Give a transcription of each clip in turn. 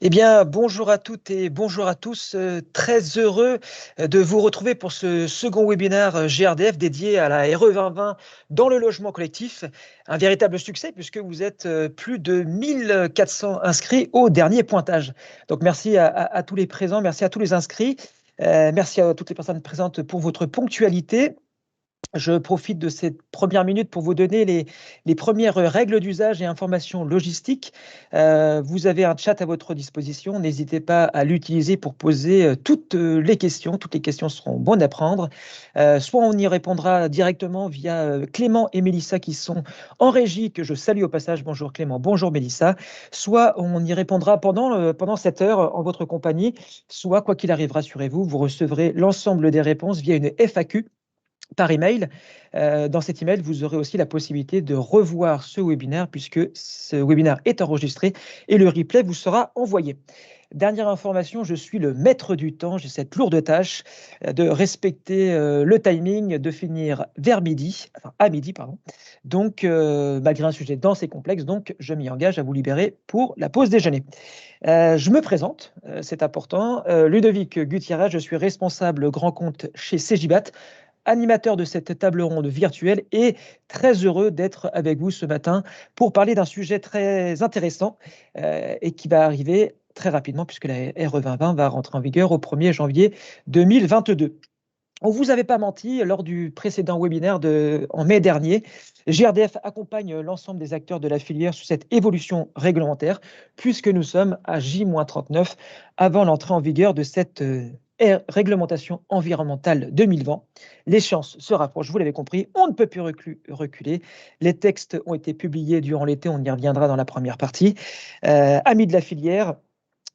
Eh bien, bonjour à toutes et bonjour à tous. Très heureux de vous retrouver pour ce second webinaire GRDF dédié à la RE 2020 dans le logement collectif. Un véritable succès puisque vous êtes plus de 1400 inscrits au dernier pointage. Donc, merci à tous les présents, merci à tous les inscrits. Merci à toutes les personnes présentes pour votre ponctualité. Je profite de cette première minute pour vous donner les premières règles d'usage et informations logistiques. Vous avez un chat à votre disposition. N'hésitez pas à l'utiliser pour poser toutes les questions. Toutes les questions seront bonnes à prendre. Soit on y répondra directement via Clément et Mélissa qui sont en régie, que je salue au passage. Bonjour Clément, bonjour Mélissa. Soit on y répondra pendant cette heure en votre compagnie. Soit, quoi qu'il arrive, rassurez-vous, vous recevrez l'ensemble des réponses via une FAQ par email. Dans cet email, vous aurez aussi la possibilité de revoir ce webinaire puisque ce webinaire est enregistré et le replay vous sera envoyé. Dernière information, je suis le maître du temps. J'ai cette lourde tâche de respecter le timing, de finir vers midi, enfin à midi, pardon. Donc, malgré un sujet dense et complexe, donc je m'y engage à vous libérer pour la pause déjeuner. Je me présente, c'est important. Ludovic Gutiérrez, je suis responsable grand compte chez Cegibat, animateur de cette table ronde virtuelle et très heureux d'être avec vous ce matin pour parler d'un sujet très intéressant et qui va arriver très rapidement puisque la RE 2020 va rentrer en vigueur au 1er janvier 2022. On ne vous avait pas menti, lors du précédent webinaire en mai dernier, GRDF accompagne l'ensemble des acteurs de la filière sur cette évolution réglementaire, puisque nous sommes à J-39 avant l'entrée en vigueur de cette réglementation environnementale 2020. L'échéance se rapproche, vous l'avez compris, on ne peut plus reculer. Les textes ont été publiés durant l'été, on y reviendra dans la première partie. Amis de la filière,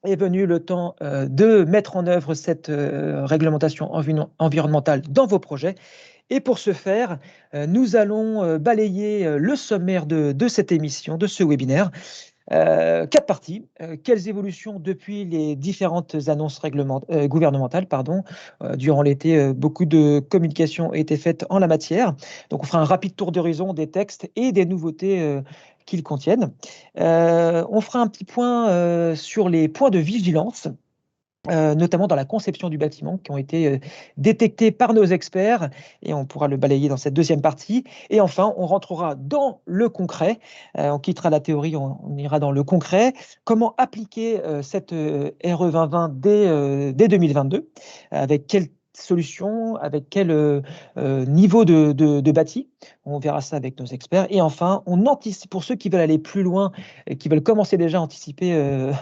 est venu le temps de mettre en œuvre cette réglementation environnementale dans vos projets. Et pour ce faire, nous allons balayer le sommaire de cette émission, de ce webinaire. 4 parties. Quelles évolutions depuis les différentes annonces gouvernementales, durant l'été, beaucoup de communication a été faite en la matière. Donc, on fera un rapide tour d'horizon des textes et des nouveautés qu'ils contiennent. On fera un petit point sur les points de vigilance, notamment dans la conception du bâtiment, qui ont été détectés par nos experts, et on pourra le balayer dans cette deuxième partie. Et enfin, on rentrera dans le concret. On quittera la théorie, on ira dans le concret. Comment appliquer cette RE 2020 dès 2022, avec quelle solution, avec quel niveau de bâti. On verra ça avec nos experts. Et enfin, on anticipe, pour ceux qui veulent aller plus loin et qui veulent commencer déjà à anticiper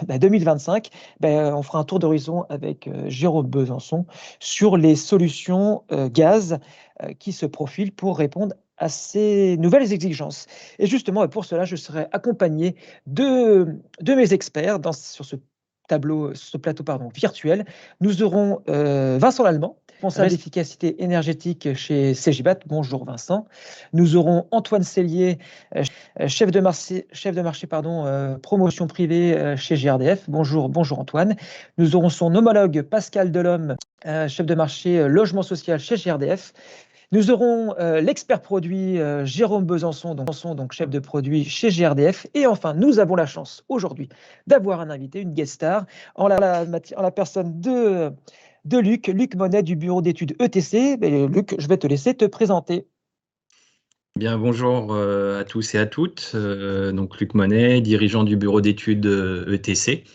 2025, on fera un tour d'horizon avec Jérôme Besançon sur les solutions gaz qui se profilent pour répondre à ces nouvelles exigences. Et justement, pour cela, je serai accompagné de mes experts sur ce plateau virtuel. Nous aurons Vincent Lallemand, responsable d'efficacité énergétique chez Cegibat. Bonjour Vincent. Nous aurons Antoine Cellier, chef de marché promotion privée chez GRDF. Bonjour Antoine. Nous aurons son homologue Pascal Delhomme, chef de marché logement social chez GRDF. Nous aurons l'expert produit Jérôme Besançon, donc chef de produit chez GRDF. Et enfin, nous avons la chance aujourd'hui d'avoir un invité, une guest star, en la personne de Luc Monet du bureau d'études ETC. Luc, je vais te laisser te présenter. Bien, bonjour à tous et à toutes. Donc Luc Monet, dirigeant du bureau d'études ETC.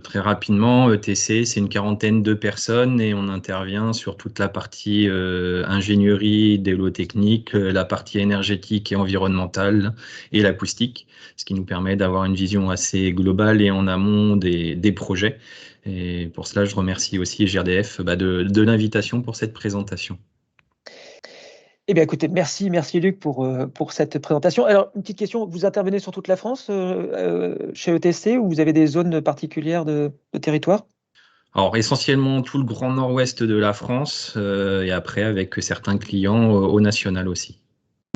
Très rapidement, ETC, c'est une quarantaine de personnes et on intervient sur toute la partie ingénierie, des lots techniques, la partie énergétique et environnementale et l'acoustique, ce qui nous permet d'avoir une vision assez globale et en amont des projets. Et pour cela, je remercie aussi GRDF de l'invitation pour cette présentation. Eh bien, écoutez, merci Luc pour cette présentation. Alors, une petite question, vous intervenez sur toute la France chez ETC ou vous avez des zones particulières de territoire? Alors, essentiellement tout le grand nord-ouest de la France et après avec certains clients au national aussi.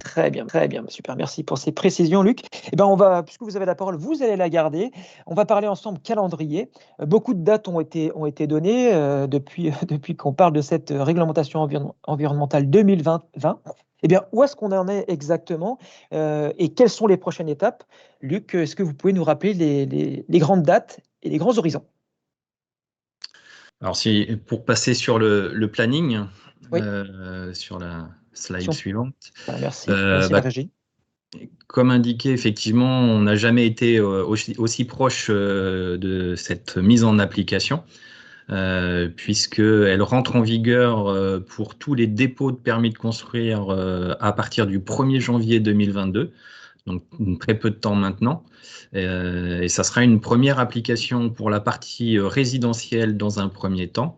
Très bien, super, merci pour ces précisions, Luc. Eh ben, puisque vous avez la parole, vous allez la garder. On va parler ensemble calendrier. Beaucoup de dates ont été données depuis qu'on parle de cette réglementation environnementale 2020. Eh bien, où est-ce qu'on en est exactement et quelles sont les prochaines étapes? Luc, est-ce que vous pouvez nous rappeler les grandes dates et les grands horizons? Alors, pour passer sur le planning, Oui, sur la si slide on suivante, voilà, merci, euh, merci la bah, régie. comme indiqué, effectivement, on n'a jamais été aussi proche de cette mise en application, puisqu'elle rentre en vigueur pour tous les dépôts de permis de construire à partir du 1er janvier 2022, donc très peu de temps maintenant. Et ça sera une première application pour la partie résidentielle dans un premier temps.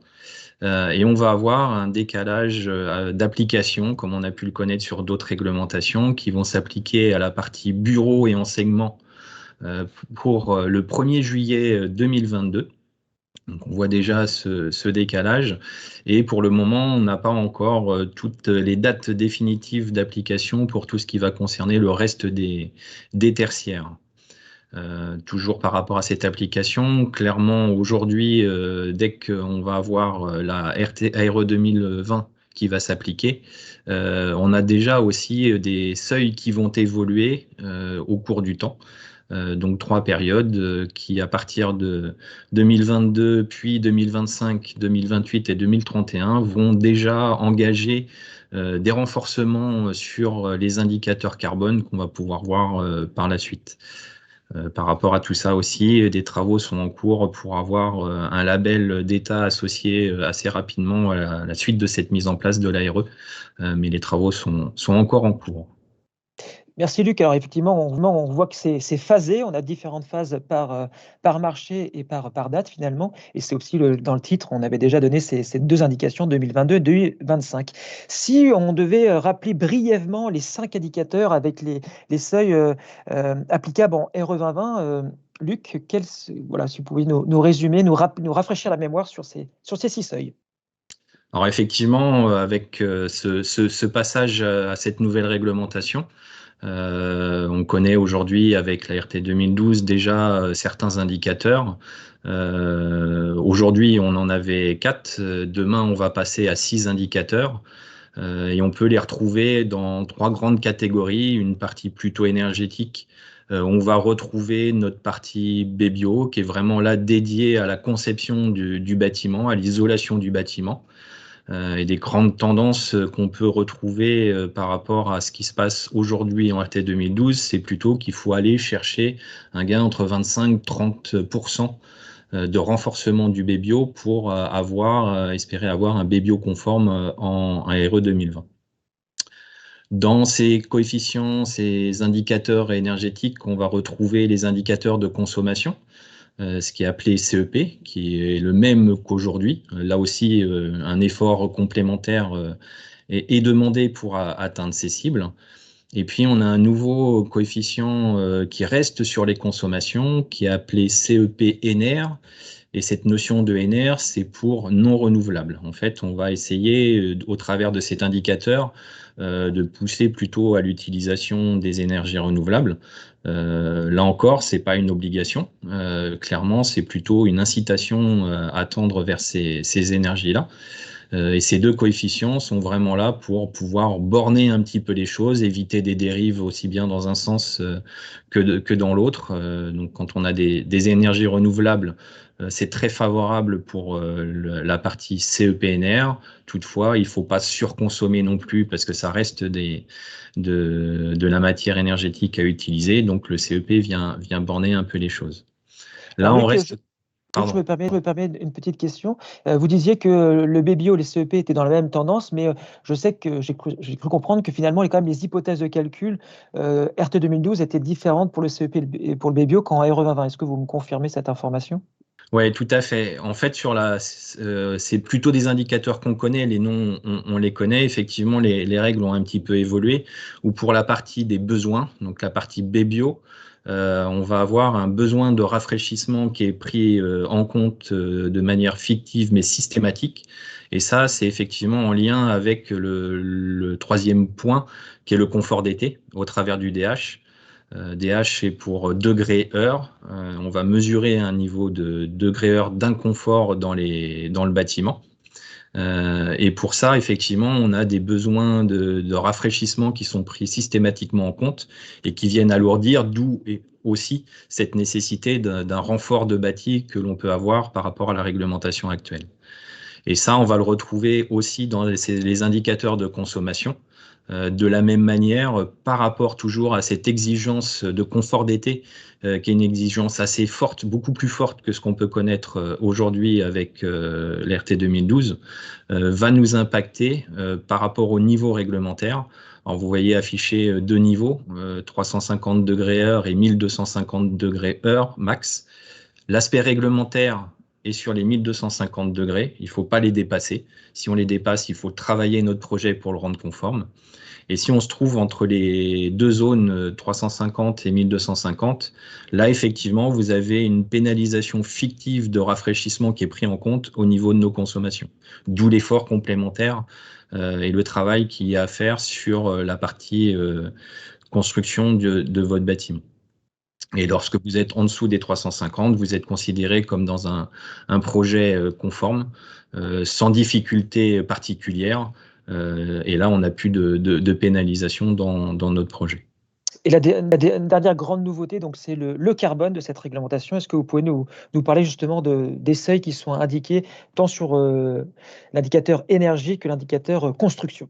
Et on va avoir un décalage d'application, comme on a pu le connaître sur d'autres réglementations, qui vont s'appliquer à la partie bureau et enseignement pour le 1er juillet 2022. Donc on voit déjà ce décalage. Et pour le moment, on n'a pas encore toutes les dates définitives d'application pour tout ce qui va concerner le reste des tertiaires. Toujours par rapport à cette application, clairement aujourd'hui, dès qu'on va avoir la RE 2020 qui va s'appliquer, on a déjà aussi des seuils qui vont évoluer au cours du temps. Donc 3 périodes qui, à partir de 2022, puis 2025, 2028 et 2031, vont déjà engager des renforcements sur les indicateurs carbone qu'on va pouvoir voir par la suite. Par rapport à tout ça aussi, des travaux sont en cours pour avoir un label d'État associé assez rapidement à la suite de cette mise en place de l'ARE, mais les travaux sont encore en cours. Merci Luc. Alors effectivement, on voit que c'est phasé. On a différentes phases par marché et par date finalement. Et c'est aussi dans le titre, on avait déjà donné ces 2 indications 2022 et 2025. Si on devait rappeler brièvement les 5 indicateurs avec les seuils applicables en RE 2020, Luc, voilà, si vous pouvez nous résumer, nous rafraîchir la mémoire sur ces 6 seuils. Alors effectivement, avec ce passage à cette nouvelle réglementation, on connaît aujourd'hui avec la RT 2012 déjà certains indicateurs. Aujourd'hui, on en avait 4. Demain, on va passer à 6 indicateurs. Et on peut les retrouver dans 3 grandes catégories. Une partie plutôt énergétique. On va retrouver notre partie BBio, qui est vraiment là dédiée à la conception du bâtiment, à l'isolation du bâtiment. Et des grandes tendances qu'on peut retrouver par rapport à ce qui se passe aujourd'hui en RT 2012, c'est plutôt qu'il faut aller chercher un gain entre 25-30% de renforcement du BBio pour espérer avoir un BBio conforme en RE 2020. Dans ces coefficients, ces indicateurs énergétiques, on va retrouver les indicateurs de consommation, ce qui est appelé CEP, qui est le même qu'aujourd'hui. Là aussi, un effort complémentaire est demandé pour atteindre ces cibles. Et puis, on a un nouveau coefficient qui reste sur les consommations, qui est appelé CEP NR. Et cette notion de NR, c'est pour non renouvelable. En fait, on va essayer, au travers de cet indicateur, de pousser plutôt à l'utilisation des énergies renouvelables. Là encore, c'est pas une obligation. Clairement, c'est plutôt une incitation à tendre vers ces énergies-là. Et ces 2 coefficients sont vraiment là pour pouvoir borner un petit peu les choses, éviter des dérives aussi bien dans un sens que dans l'autre. Donc, quand on a des énergies renouvelables, c'est très favorable pour la partie CEPNR. Toutefois, il ne faut pas surconsommer non plus parce que ça reste de la matière énergétique à utiliser. Donc, le CEP vient borner un peu les choses. Là, Alors on Luc, reste. Luc, je Pardon. me permets une petite question. Vous disiez que le BBO et les CEP étaient dans la même tendance, mais je sais que j'ai cru comprendre que finalement, quand même, les hypothèses de calcul RT 2012 étaient différentes pour le CEP et pour le BBO qu'en RE 2020. Est-ce que vous me confirmez cette information? Ouais, tout à fait. En fait, c'est plutôt des indicateurs qu'on connaît, les noms, on les connaît. Effectivement, les règles ont un petit peu évolué. Ou pour la partie des besoins, donc la partie BBio, on va avoir un besoin de rafraîchissement qui est pris en compte de manière fictive mais systématique. Et ça, c'est effectivement en lien avec le 3e point, qui est le confort d'été, au travers du DH. DH c'est pour degrés-heure. On va mesurer un niveau de degrés-heure d'inconfort dans le bâtiment. Et pour ça, effectivement, on a des besoins de rafraîchissement qui sont pris systématiquement en compte et qui viennent alourdir, d'où aussi cette nécessité d'un renfort de bâti que l'on peut avoir par rapport à la réglementation actuelle. Et ça, on va le retrouver aussi dans les indicateurs de consommation. De la même manière, par rapport toujours à cette exigence de confort d'été, qui est une exigence assez forte, beaucoup plus forte que ce qu'on peut connaître aujourd'hui avec l'RT 2012, va nous impacter par rapport au niveau réglementaire. Alors vous voyez affiché deux niveaux, 350 degrés heure et 1250 degrés heure max. L'aspect réglementaire est sur les 1250 degrés, il ne faut pas les dépasser. Si on les dépasse, il faut travailler notre projet pour le rendre conforme. Et si on se trouve entre les deux zones 350 et 1250, là, effectivement, vous avez une pénalisation fictive de rafraîchissement qui est pris en compte au niveau de nos consommations. D'où l'effort complémentaire et le travail qu'il y a à faire sur la partie construction de votre bâtiment. Et lorsque vous êtes en dessous des 350, vous êtes considéré comme dans un projet conforme, sans difficulté particulière. Et là, on n'a plus de pénalisation dans notre projet. Et la dernière grande nouveauté, donc, c'est le carbone de cette réglementation. Est-ce que vous pouvez nous parler justement des seuils qui sont indiqués tant sur l'indicateur énergie que l'indicateur construction?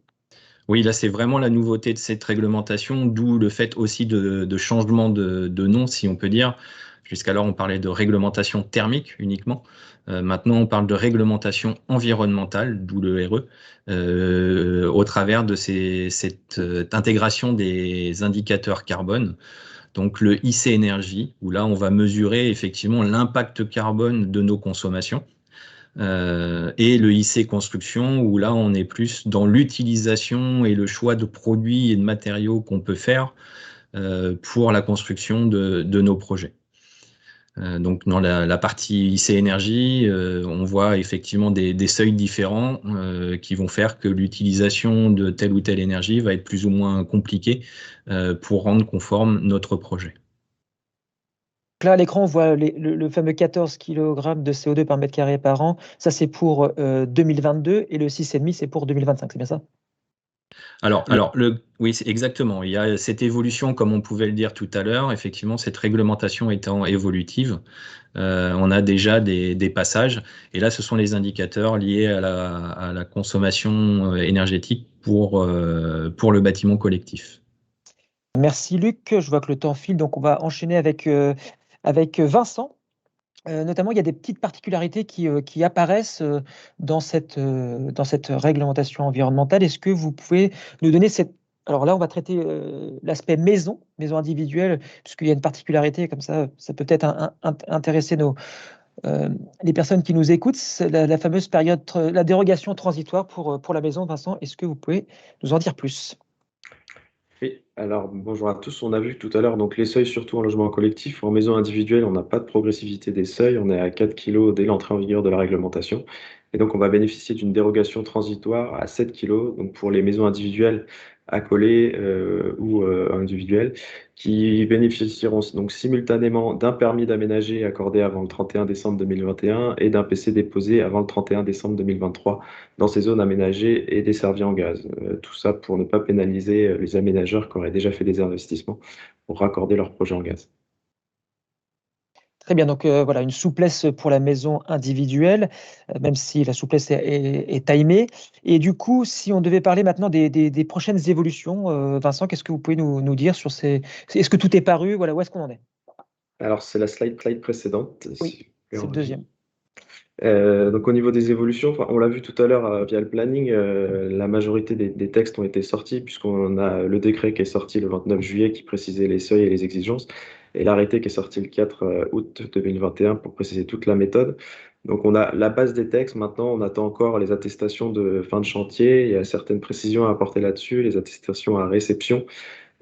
Oui, là, c'est vraiment la nouveauté de cette réglementation, d'où le fait aussi de changement de nom, si on peut dire. Jusqu'alors, on parlait de réglementation thermique uniquement. Maintenant, on parle de réglementation environnementale, d'où le RE, au travers de cette intégration des indicateurs carbone. Donc le IC énergie, où là, on va mesurer effectivement l'impact carbone de nos consommations. Et le IC construction, où là, on est plus dans l'utilisation et le choix de produits et de matériaux qu'on peut faire pour la construction de nos projets. Donc dans la partie IC énergie, on voit effectivement des seuils différents qui vont faire que l'utilisation de telle ou telle énergie va être plus ou moins compliquée pour rendre conforme notre projet. Là, à l'écran, on voit le fameux 14 kg de CO2 par mètre carré par an. Ça, c'est pour 2022 et le 6,5, c'est pour 2025, c'est bien ça? Alors, oui, exactement. Il y a cette évolution, comme on pouvait le dire tout à l'heure, effectivement, cette réglementation étant évolutive, on a déjà des passages. Et là, ce sont les indicateurs liés à la consommation énergétique pour le bâtiment collectif. Merci Luc, je vois que le temps file, donc on va enchaîner avec Vincent. Notamment, il y a des petites particularités qui apparaissent dans cette réglementation environnementale. Est-ce que vous pouvez nous donner cette... Alors là, on va traiter l'aspect maison individuelle, puisqu'il y a une particularité comme ça peut peut-être intéresser les personnes qui nous écoutent. C'est la fameuse période, la dérogation transitoire pour la maison. Vincent, est-ce que vous pouvez nous en dire plus? Oui, alors bonjour à tous. On a vu tout à l'heure donc les seuils, surtout en logement collectif. En maison individuelle, on n'a pas de progressivité des seuils. On est à 4 kg dès l'entrée en vigueur de la réglementation. Et donc, on va bénéficier d'une dérogation transitoire à 7 kg, donc pour les maisons individuelles accolées ou individuelles, qui bénéficieront donc simultanément d'un permis d'aménager accordé avant le 31 décembre 2021 et d'un PC déposé avant le 31 décembre 2023 dans ces zones aménagées et desservies en gaz. Tout ça pour ne pas pénaliser les aménageurs qui auraient déjà fait des investissements pour raccorder leur projet en gaz. Très bien, donc voilà, une souplesse pour la maison individuelle, même si la souplesse est timée. Et du coup, si on devait parler maintenant des prochaines évolutions, Vincent, qu'est-ce que vous pouvez nous dire sur ces... Est-ce que tout est paru? Voilà, où est-ce qu'on en est? Alors, c'est la slide précédente. Oui, c'est le deuxième. Donc au niveau des évolutions, on l'a vu tout à l'heure via le planning, la majorité des textes ont été sortis puisqu'on a le décret qui est sorti le 29 juillet qui précisait les seuils et les exigences et l'arrêté qui est sorti le 4 août 2021 pour préciser toute la méthode. Donc on a la base des textes, maintenant on attend encore les attestations de fin de chantier, il y a certaines précisions à apporter là-dessus, les attestations à réception.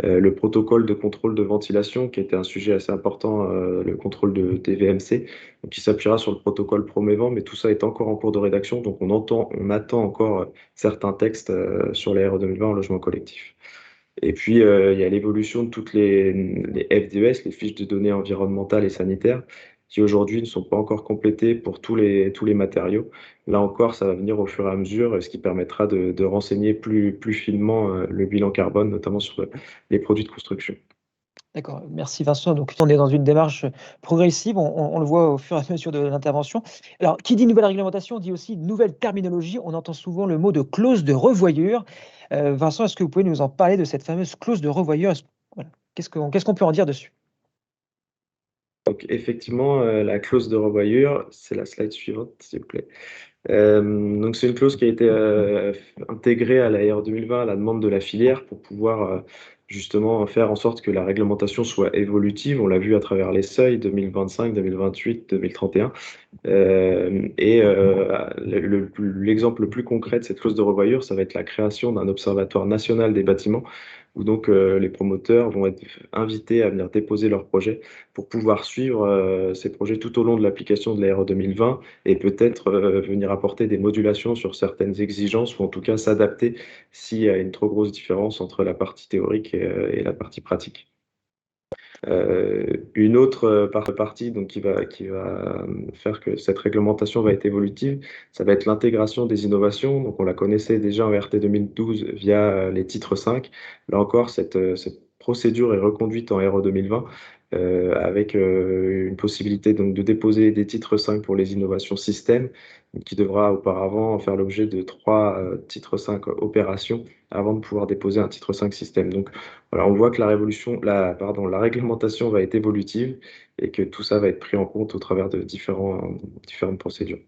Le protocole de contrôle de ventilation, qui était un sujet assez important, le contrôle de TVMC, donc qui s'appuiera sur le protocole Promévent, mais tout ça est encore en cours de rédaction, donc on attend encore certains textes sur les RE 2020 en logement collectif. Et puis, il y a l'évolution de toutes les FDES, les fiches de données environnementales et sanitaires, qui aujourd'hui ne sont pas encore complétés pour tous les matériaux. Là encore, ça va venir au fur et à mesure, ce qui permettra de renseigner plus finement le bilan carbone, notamment sur les produits de construction. D'accord, merci Vincent. Donc, on est dans une démarche progressive, on le voit au fur et à mesure de l'intervention. Alors, qui dit nouvelle réglementation dit aussi nouvelle terminologie. On entend souvent le mot de clause de revoyure. Vincent, est-ce que vous pouvez nous en parler de cette fameuse clause de revoyure? Voilà. Qu'est-ce qu'on peut en dire dessus? Donc effectivement, la clause de revoyure, c'est la slide suivante, s'il vous plaît. Donc c'est une clause qui a été intégrée à la RE 2020 à la demande de la filière pour pouvoir justement faire en sorte que la réglementation soit évolutive. On l'a vu à travers les seuils 2025, 2028, 2031. L'exemple le plus concret de cette clause de revoyure, ça va être la création d'un observatoire national des bâtiments, où donc les promoteurs vont être invités à venir déposer leurs projets pour pouvoir suivre ces projets tout au long de l'application de la RE 2020 et peut-être venir apporter des modulations sur certaines exigences ou en tout cas s'adapter s'il y a une trop grosse différence entre la partie théorique et la partie pratique. Une autre partie donc, qui va faire que cette réglementation va être évolutive, ça va être l'intégration des innovations. Donc, on la connaissait déjà en RT 2012 via les titres 5. Là encore, cette procédure est reconduite en RE 2020 avec une possibilité donc, de déposer des titres 5 pour les innovations système, qui devra auparavant faire l'objet de 3 titres 5 opérations avant de pouvoir déposer un titre 5 système. Donc, voilà, on voit que la réglementation va être évolutive et que tout ça va être pris en compte au travers de différentes procédures.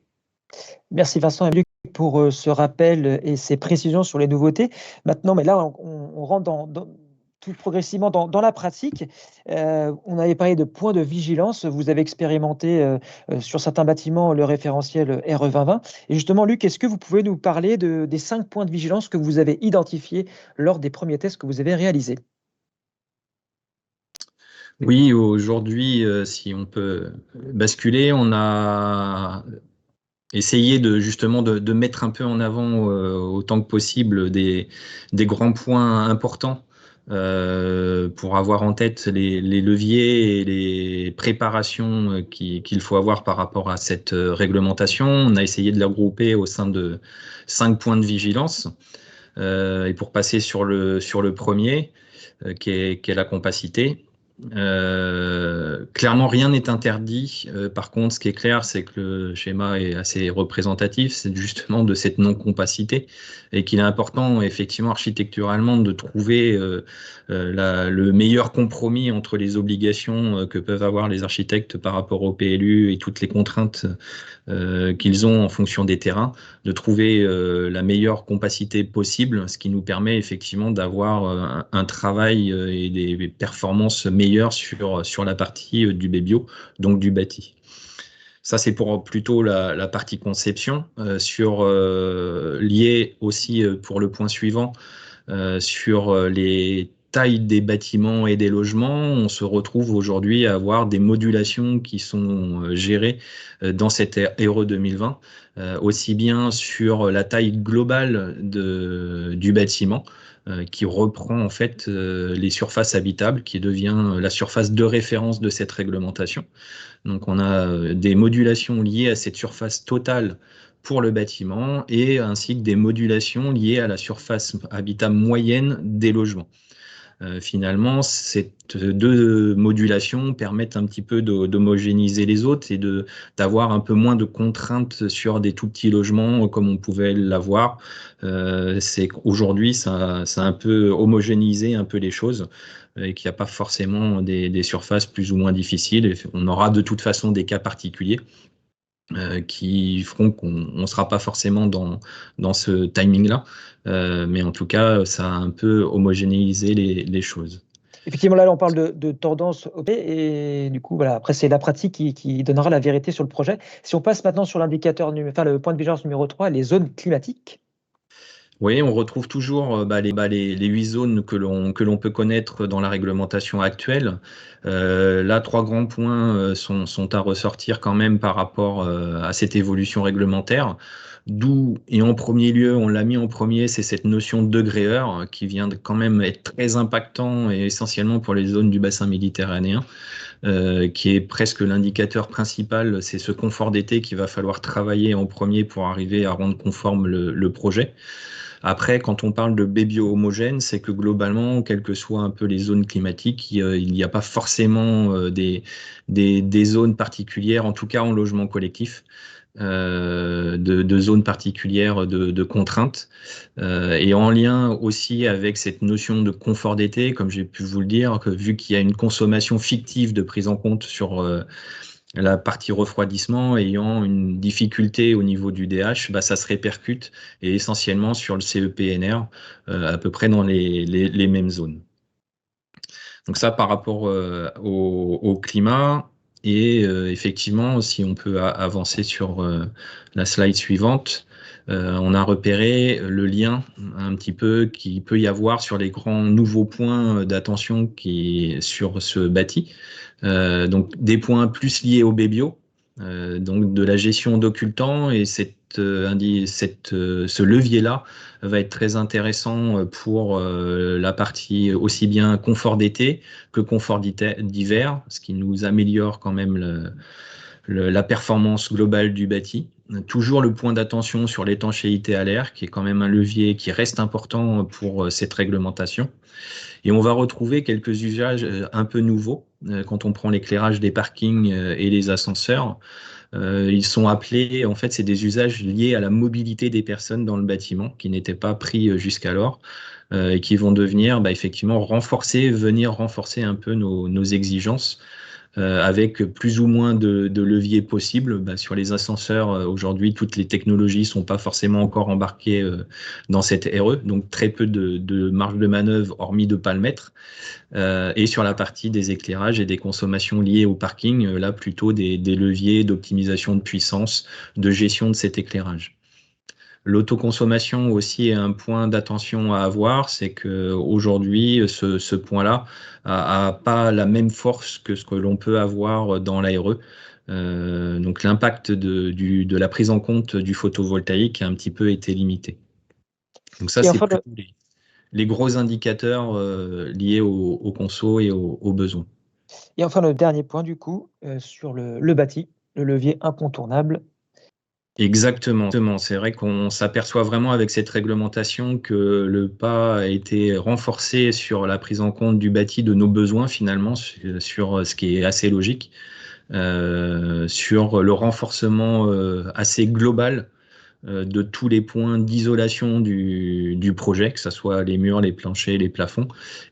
Merci Vincent et Luc pour ce rappel et ces précisions sur les nouveautés. Maintenant, mais là, on rentre tout progressivement dans la pratique. On avait parlé de points de vigilance. Vous avez expérimenté sur certains bâtiments le référentiel RE 2020. Et justement, Luc, est-ce que vous pouvez nous parler des 5 points de vigilance que vous avez identifiés lors des premiers tests que vous avez réalisés? Oui, aujourd'hui, si on peut basculer, on a essayé justement de mettre un peu en avant autant que possible des grands points importants pour avoir en tête les leviers et les préparations qu'il faut avoir par rapport à cette réglementation. On a essayé de les regrouper au sein de 5 points de vigilance. Et pour passer sur le premier, qui est la compacité. Clairement, rien n'est interdit. Par contre, ce qui est clair, c'est que le schéma est assez représentatif, c'est justement de cette non-compacité et qu'il est important, effectivement, architecturalement, de trouver le meilleur compromis entre les obligations que peuvent avoir les architectes par rapport au PLU et toutes les contraintes qu'ils ont en fonction des terrains, de trouver la meilleure compacité possible, ce qui nous permet effectivement d'avoir un travail et des performances meilleures sur la partie du BBio, donc du bâti. Ça, c'est pour plutôt la partie conception. Lié aussi pour le point suivant, sur les tailles des bâtiments et des logements, on se retrouve aujourd'hui à avoir des modulations qui sont gérées dans cette RE 2020, aussi bien sur la taille globale du bâtiment, qui reprend en fait les surfaces habitables, qui devient la surface de référence de cette réglementation. Donc on a des modulations liées à cette surface totale pour le bâtiment et ainsi que des modulations liées à la surface habitable moyenne des logements. Finalement, ces 2 modulations permettent un petit peu d'homogénéiser les autres et d'avoir un peu moins de contraintes sur des tout petits logements comme on pouvait l'avoir. C'est qu'aujourd'hui, ça a un peu homogénéisé un peu les choses et qu'il n'y a pas forcément des surfaces plus ou moins difficiles. Et on aura de toute façon des cas particuliers qui feront qu'on ne sera pas forcément dans ce timing-là. Mais en tout cas, ça a un peu homogénéisé les choses. Effectivement, là, on parle de tendance OP et du coup, voilà, après, c'est la pratique qui donnera la vérité sur le projet. Si on passe maintenant sur l'indicateur, le point de vigilance numéro 3, les zones climatiques. Oui, on retrouve toujours les 8 zones que l'on peut connaître dans la réglementation actuelle. Là, 3 grands points sont à ressortir quand même par rapport à cette évolution réglementaire. D'où, et en premier lieu, on l'a mis en premier, c'est cette notion de degré-heure qui vient de quand même être très impactant et essentiellement pour les zones du bassin méditerranéen, qui est presque l'indicateur principal, c'est ce confort d'été qu'il va falloir travailler en premier pour arriver à rendre conforme le projet. Après, quand on parle de baies bio-homogènes, c'est que globalement, quelles que soient un peu les zones climatiques, il n'y a pas forcément des zones particulières, en tout cas en logement collectif, de zones particulières de contraintes. Et en lien aussi avec cette notion de confort d'été, comme j'ai pu vous le dire, que vu qu'il y a une consommation fictive de prise en compte sur la partie refroidissement ayant une difficulté au niveau du DH, ça se répercute et essentiellement sur le CEPNR, à peu près dans les mêmes zones. Donc ça par rapport au climat. Et effectivement, si on peut avancer sur la slide suivante, on a repéré le lien un petit peu qu'il peut y avoir sur les grands nouveaux points d'attention qui sur ce bâti. Donc des points plus liés au bébio, donc de la gestion d'occultants, et ce levier-là va être très intéressant pour la partie aussi bien confort d'été que confort d'hiver, ce qui nous améliore quand même la performance globale du bâti. Toujours le point d'attention sur l'étanchéité à l'air, qui est quand même un levier qui reste important pour cette réglementation. Et on va retrouver quelques usages un peu nouveaux quand on prend l'éclairage des parkings et les ascenseurs. Ils sont appelés, en fait, c'est des usages liés à la mobilité des personnes dans le bâtiment qui n'étaient pas pris jusqu'alors et qui vont devenir effectivement venir renforcer un peu nos exigences. Avec plus ou moins de leviers possibles. Sur les ascenseurs, aujourd'hui, toutes les technologies ne sont pas forcément encore embarquées dans cette RE, donc très peu de marge de manœuvre, hormis de pas le mettre. Et sur la partie des éclairages et des consommations liées au parking, là, plutôt des leviers d'optimisation de puissance, de gestion de cet éclairage. L'autoconsommation aussi est un point d'attention à avoir, c'est qu'aujourd'hui, ce point-là a pas la même force que ce que l'on peut avoir dans l'ARE. Donc l'impact de la prise en compte du photovoltaïque a un petit peu été limité. Donc ça, c'est plutôt les gros indicateurs liés au conso et aux besoins. Et enfin, le dernier point, du coup, sur le bâti, le levier incontournable. Exactement. C'est vrai qu'on s'aperçoit vraiment avec cette réglementation que le pas a été renforcé sur la prise en compte du bâti de nos besoins finalement, sur ce qui est assez logique, sur le renforcement assez global de tous les points d'isolation du projet, que ce soit les murs, les planchers, les plafonds,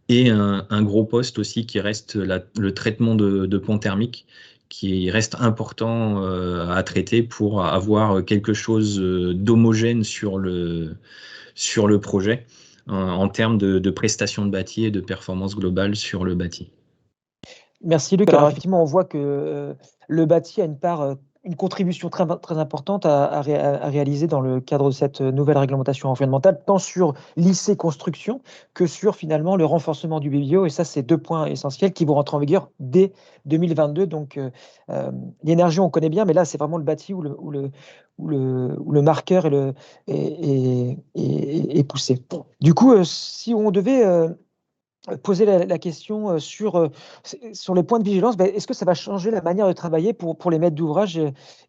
et un gros poste aussi qui reste le traitement de ponts thermiques, qui reste important à traiter pour avoir quelque chose d'homogène sur le projet en termes de prestations de bâti et de performance globale sur le bâti. Merci Luc. Alors effectivement, on voit que le bâti a une contribution très, très importante à réaliser dans le cadre de cette nouvelle réglementation environnementale, tant sur l'IC construction que sur finalement le renforcement du bio. Et ça, c'est deux points essentiels qui vont rentrer en vigueur dès 2022. Donc l'énergie, on connaît bien, mais là, c'est vraiment le bâti où le marqueur est poussé. Du coup, si on devait poser la question sur les points de vigilance, est-ce que ça va changer la manière de travailler pour les maîtres d'ouvrage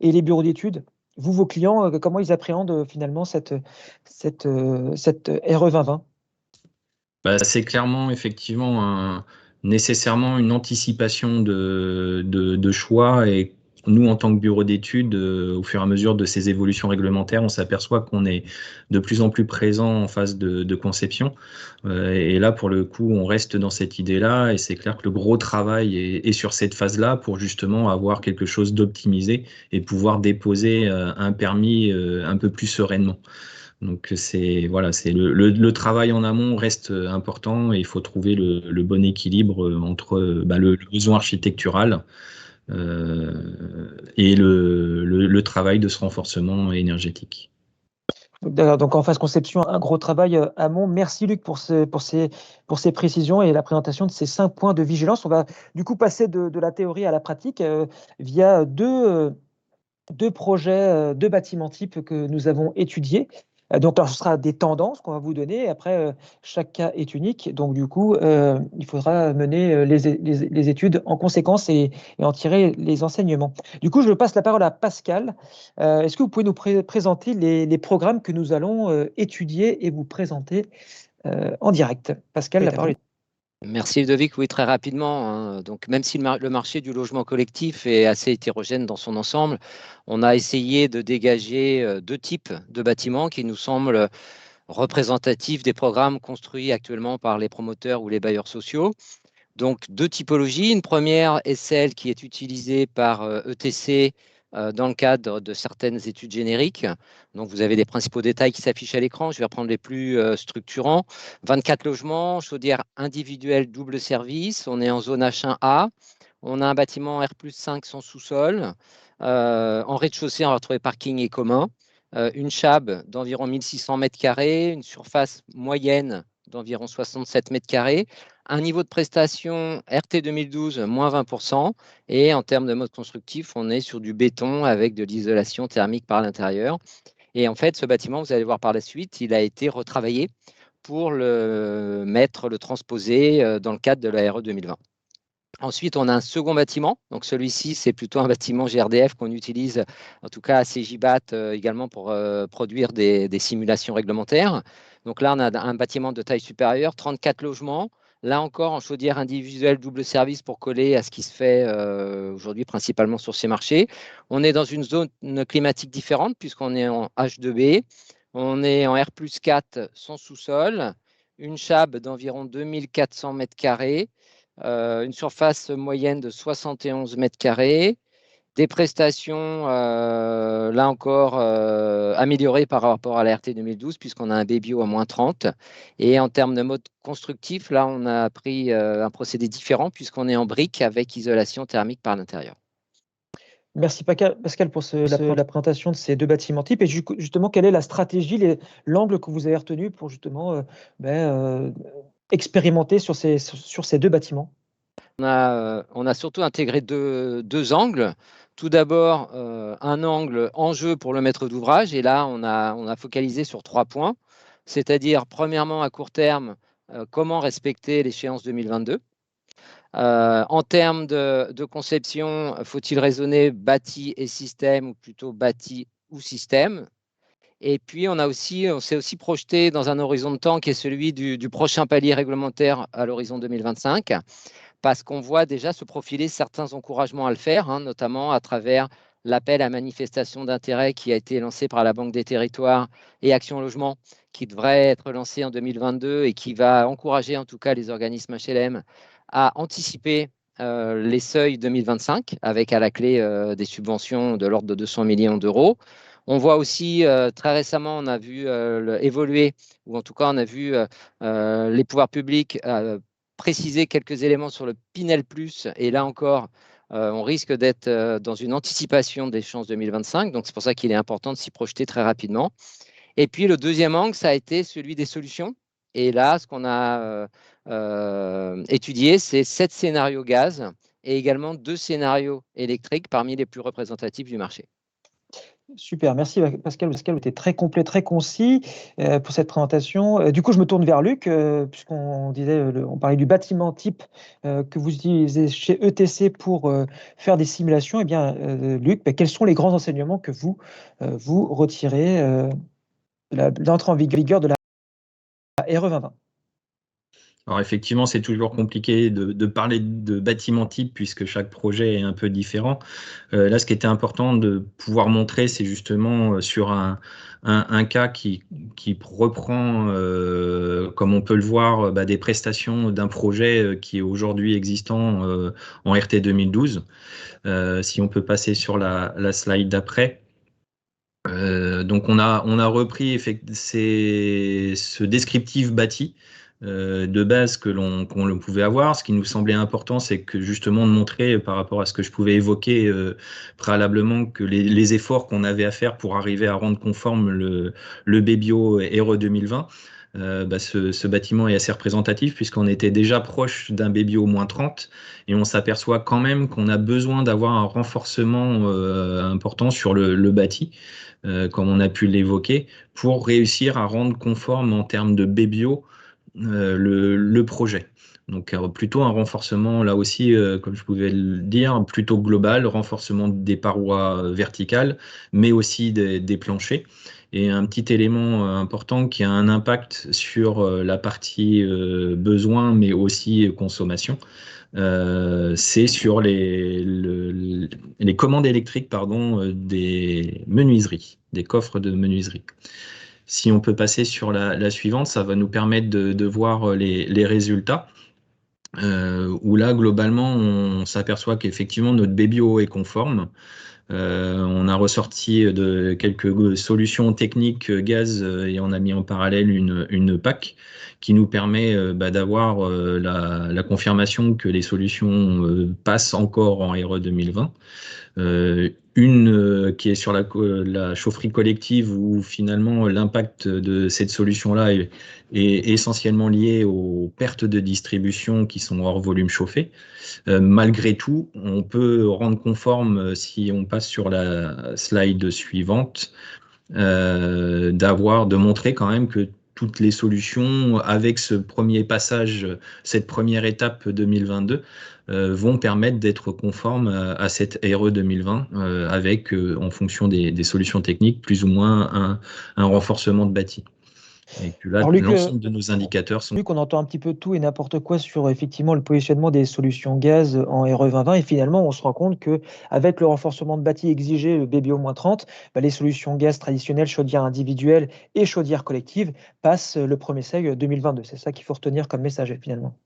et les bureaux d'études? Vous, vos clients, comment ils appréhendent finalement cette RE 2020? C'est clairement effectivement nécessairement une anticipation de choix, et nous, en tant que bureau d'études, au fur et à mesure de ces évolutions réglementaires, on s'aperçoit qu'on est de plus en plus présent en phase de conception. Et là, pour le coup, on reste dans cette idée-là, et c'est clair que le gros travail est sur cette phase-là pour justement avoir quelque chose d'optimisé et pouvoir déposer un permis un peu plus sereinement. Donc le travail en amont reste important, et il faut trouver le bon équilibre entre le besoin architectural et le travail de ce renforcement énergétique. Donc en phase conception, un gros travail amont. Merci Luc pour ces précisions et la présentation de ces 5 points de vigilance. On va du coup passer de la théorie à la pratique via deux 2 projets, 2 bâtiments types que nous avons étudiés. Donc alors ce sera des tendances qu'on va vous donner. Après, chaque cas est unique. Donc du coup, il faudra mener, les études en conséquence et en tirer les enseignements. Du coup, je passe la parole à Pascal. Est-ce que vous pouvez nous présenter les programmes que nous allons, étudier et vous présenter, en direct? Pascal, la parole est Merci Ludovic, oui, très rapidement, hein. Donc, même si le marché du logement collectif est assez hétérogène dans son ensemble, on a essayé de dégager 2 types de bâtiments qui nous semblent représentatifs des programmes construits actuellement par les promoteurs ou les bailleurs sociaux. Donc, 2 typologies. Une première est celle qui est utilisée par ETC dans le cadre de certaines études génériques. Donc, vous avez les principaux détails qui s'affichent à l'écran. Je vais reprendre les plus structurants. 24 logements, chaudière individuelle, double service. On est en zone H1A. On a un bâtiment R+5 sans sous-sol. En rez-de-chaussée, on va retrouver parking et commun. Une chab d'environ 1600 mètres carrés, une surface moyenne d'environ 67 mètres carrés, un niveau de prestation RT 2012 moins 20%, et en termes de mode constructif, on est sur du béton avec de l'isolation thermique par l'intérieur. Et en fait, ce bâtiment, vous allez voir par la suite, il a été retravaillé pour le transposer dans le cadre de la RE 2020. Ensuite, on a un second bâtiment. Donc, celui-ci, c'est plutôt un bâtiment GRDF qu'on utilise, en tout cas à CJBAT également pour produire des simulations réglementaires. Donc là, on a un bâtiment de taille supérieure, 34 logements. Là encore, en chaudière individuelle, double service pour coller à ce qui se fait aujourd'hui principalement sur ces marchés. On est dans une zone climatique différente puisqu'on est en H2B. On est en R+4 sans sous-sol. Une chab d'environ 2400 mètres carrés. Une surface moyenne de 71 mètres carrés, des prestations, là encore, améliorées par rapport à la RT 2012, puisqu'on a un BBO à moins 30. Et en termes de mode constructif, là, on a pris un procédé différent, puisqu'on est en briques avec isolation thermique par l'intérieur. Merci Pascal pour la présentation de ces 2 bâtiments types. Et justement, quelle est la stratégie, l'angle que vous avez retenu pour justement expérimenter sur ces 2 bâtiments? On a surtout intégré deux angles. Tout d'abord, un angle enjeu pour le maître d'ouvrage. Et là, on a focalisé sur 3 points. C'est-à-dire, premièrement, à court terme, comment respecter l'échéance 2022. En termes de conception, faut-il raisonner bâti et système ou plutôt bâti ou système? Et puis, on s'est aussi projeté dans un horizon de temps qui est celui du prochain palier réglementaire à l'horizon 2025, parce qu'on voit déjà se profiler certains encouragements à le faire, hein, notamment à travers l'appel à manifestation d'intérêt qui a été lancé par la Banque des Territoires et Action Logement, qui devrait être lancé en 2022 et qui va encourager en tout cas les organismes HLM à anticiper les seuils 2025, avec à la clé des subventions de l'ordre de 200 millions d'euros. On voit aussi, très récemment, on a vu évoluer, ou en tout cas, on a vu les pouvoirs publics préciser quelques éléments sur le Pinel+, et là encore, on risque d'être dans une anticipation d'échéance 2025, donc c'est pour ça qu'il est important de s'y projeter très rapidement. Et puis, le deuxième angle, ça a été celui des solutions. Et là, ce qu'on a étudié, c'est 7 scénarios gaz et également 2 scénarios électriques parmi les plus représentatifs du marché. Super, merci Pascal. Pascal, vous étiez très complet, très concis pour cette présentation. Du coup, je me tourne vers Luc, puisqu'on disait, on parlait du bâtiment type que vous utilisez chez ETC pour faire des simulations. Eh bien, Luc, quels sont les grands enseignements que vous retirez de l'entrée en vigueur de la RE 2020? Alors effectivement, c'est toujours compliqué de parler de bâtiment type puisque chaque projet est un peu différent. Là, ce qui était important de pouvoir montrer, c'est justement sur un cas qui reprend, comme on peut le voir, des prestations d'un projet qui est aujourd'hui existant en RT 2012. Si on peut passer sur la slide d'après. Donc on a repris ce descriptif bâti de base qu'on pouvait avoir. Ce qui nous semblait important, c'est que justement de montrer par rapport à ce que je pouvais évoquer préalablement, que les efforts qu'on avait à faire pour arriver à rendre conforme le BBO RE 2020, ce bâtiment est assez représentatif puisqu'on était déjà proche d'un BBO -30 et on s'aperçoit quand même qu'on a besoin d'avoir un renforcement important sur le bâti, comme on a pu l'évoquer, pour réussir à rendre conforme en termes de BBO le projet. Donc plutôt un renforcement, là aussi, comme je pouvais le dire, plutôt global, renforcement des parois verticales, mais aussi des planchers. Et un petit élément important qui a un impact sur la partie besoin, mais aussi consommation, c'est sur les commandes électriques des menuiseries, des coffres de menuiserie. Si on peut passer sur la suivante, ça va nous permettre de voir les résultats. Où là, globalement, on s'aperçoit qu'effectivement, notre BBO est conforme. On a ressorti de quelques solutions techniques gaz et on a mis en parallèle une PAC qui nous permet d'avoir la confirmation que les solutions passent encore en RE 2020. Une qui est sur la chaufferie collective où finalement l'impact de cette solution-là est essentiellement lié aux pertes de distribution qui sont hors volume chauffé. Malgré tout, on peut rendre conforme, si on passe sur la slide suivante, de montrer quand même que toutes les solutions, avec ce premier passage, cette première étape 2022, vont permettre d'être conformes à cette RE 2020, avec, en fonction des solutions techniques, plus ou moins un renforcement de bâti. Et que là, Alors, Luc, l'ensemble de nos indicateurs sont... Luc, on entend un petit peu tout et n'importe quoi sur effectivement le positionnement des solutions gaz en RE 2020 et finalement on se rend compte que avec le renforcement de bâti exigé, le BBO -30, les solutions gaz traditionnelles, chaudières individuelles et chaudières collectives passent le premier seuil 2022. C'est ça qu'il faut retenir comme message finalement.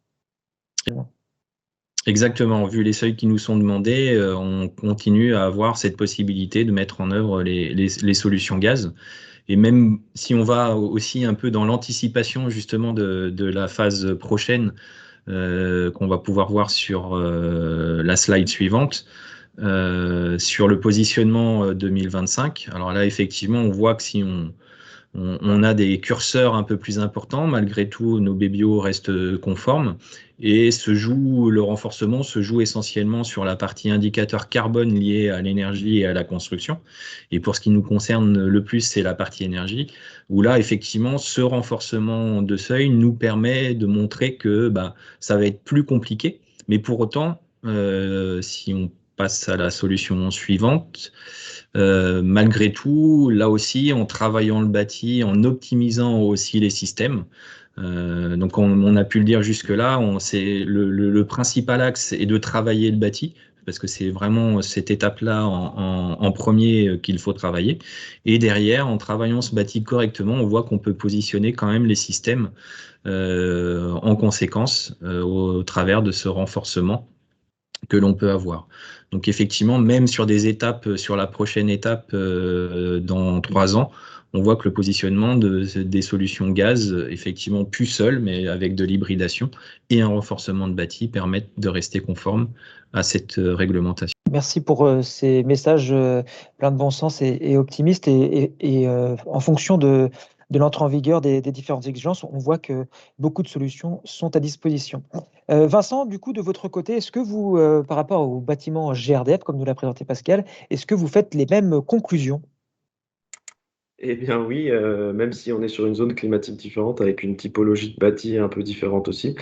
Exactement, vu les seuils qui nous sont demandés, on continue à avoir cette possibilité de mettre en œuvre les solutions gaz. Et même si on va aussi un peu dans l'anticipation justement de la phase prochaine, qu'on va pouvoir voir sur la slide suivante, sur le positionnement 2025. Alors là, effectivement, on voit que si on a des curseurs un peu plus importants, malgré tout, nos BBO restent conformes et le renforcement se joue essentiellement sur la partie indicateur carbone liée à l'énergie et à la construction. Et pour ce qui nous concerne le plus, c'est la partie énergie, où là, effectivement, ce renforcement de seuil nous permet de montrer que ça va être plus compliqué. Mais pour autant, si on passe à la solution suivante, malgré tout, là aussi, en travaillant le bâti, en optimisant aussi les systèmes, donc on a pu le dire jusque-là, le principal axe est de travailler le bâti, parce que c'est vraiment cette étape-là en premier qu'il faut travailler. Et derrière, en travaillant ce bâti correctement, on voit qu'on peut positionner quand même les systèmes en conséquence au travers de ce renforcement que l'on peut avoir. Donc effectivement, même sur sur la prochaine étape dans 3 ans, on voit que le positionnement des solutions gaz, effectivement plus seul, mais avec de l'hybridation et un renforcement de bâti, permettent de rester conforme à cette réglementation. Merci pour ces messages pleins de bon sens et optimistes. Et en fonction de l'entrée en vigueur des différentes exigences, on voit que beaucoup de solutions sont à disposition. Vincent, du coup, de votre côté, est-ce que vous, par rapport au bâtiment GRDF, comme nous l'a présenté Pascal, est-ce que vous faites les mêmes conclusions? Eh bien oui, même si on est sur une zone climatique différente, avec une typologie de bâti un peu différente aussi,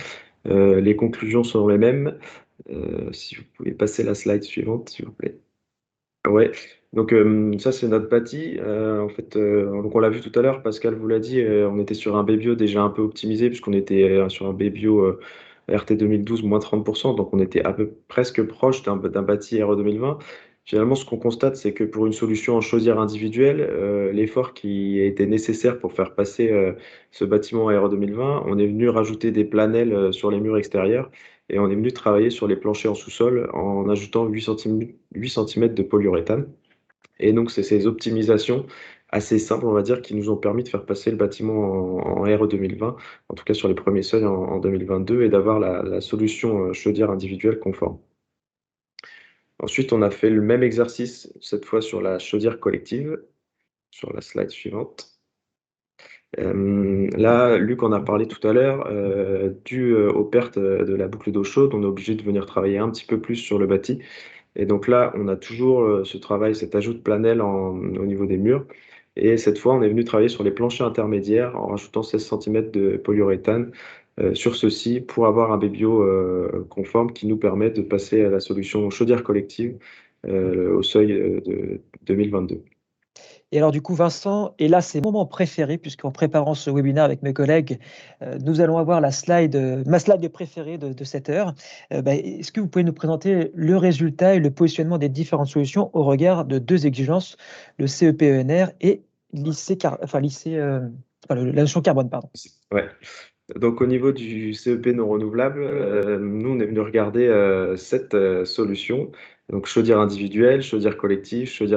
les conclusions sont les mêmes. Si vous pouvez passer la slide suivante, s'il vous plaît. Ouais, donc ça c'est notre bâti. En fait, donc on l'a vu tout à l'heure, Pascal vous l'a dit, on était sur un BBO déjà un peu optimisé puisqu'on était sur un BBO RT 2012 moins 30%, donc on était presque proche d'un bâti RE 2020. Finalement, ce qu'on constate, c'est que pour une solution en chaudière individuelle, l'effort qui a été nécessaire pour faire passer ce bâtiment RE 2020, on est venu rajouter des planels sur les murs extérieurs et on est venu travailler sur les planchers en sous-sol en ajoutant 8 cm de polyuréthane. Et donc, c'est ces optimisations assez simples, on va dire, qui nous ont permis de faire passer le bâtiment en RE 2020, en tout cas sur les premiers seuils en 2022, et d'avoir la solution chaudière individuelle conforme. Ensuite, on a fait le même exercice, cette fois sur la chaudière collective, sur la slide suivante. Là, Luc en a parlé tout à l'heure, dû aux pertes de la boucle d'eau chaude, on est obligé de venir travailler un petit peu plus sur le bâti. Et donc là, on a toujours ce travail, cet ajout de planel au niveau des murs. Et cette fois, on est venu travailler sur les planchers intermédiaires en rajoutant 16 cm de polyuréthane sur ceux-ci pour avoir un bébio conforme qui nous permet de passer à la solution chaudière collective au seuil de 2022. Et alors du coup, Vincent, et là c'est mon moment préféré, puisqu'en préparant ce webinaire avec mes collègues, nous allons avoir ma slide préférée de cette heure. Est-ce que vous pouvez nous présenter le résultat et le positionnement des différentes solutions au regard de deux exigences, le CEP-ENR et la notion carbone, pardon. Ouais. Donc au niveau du CEP non renouvelable, nous on est venu regarder 7 solutions. Donc chaudière individuelle, chaudière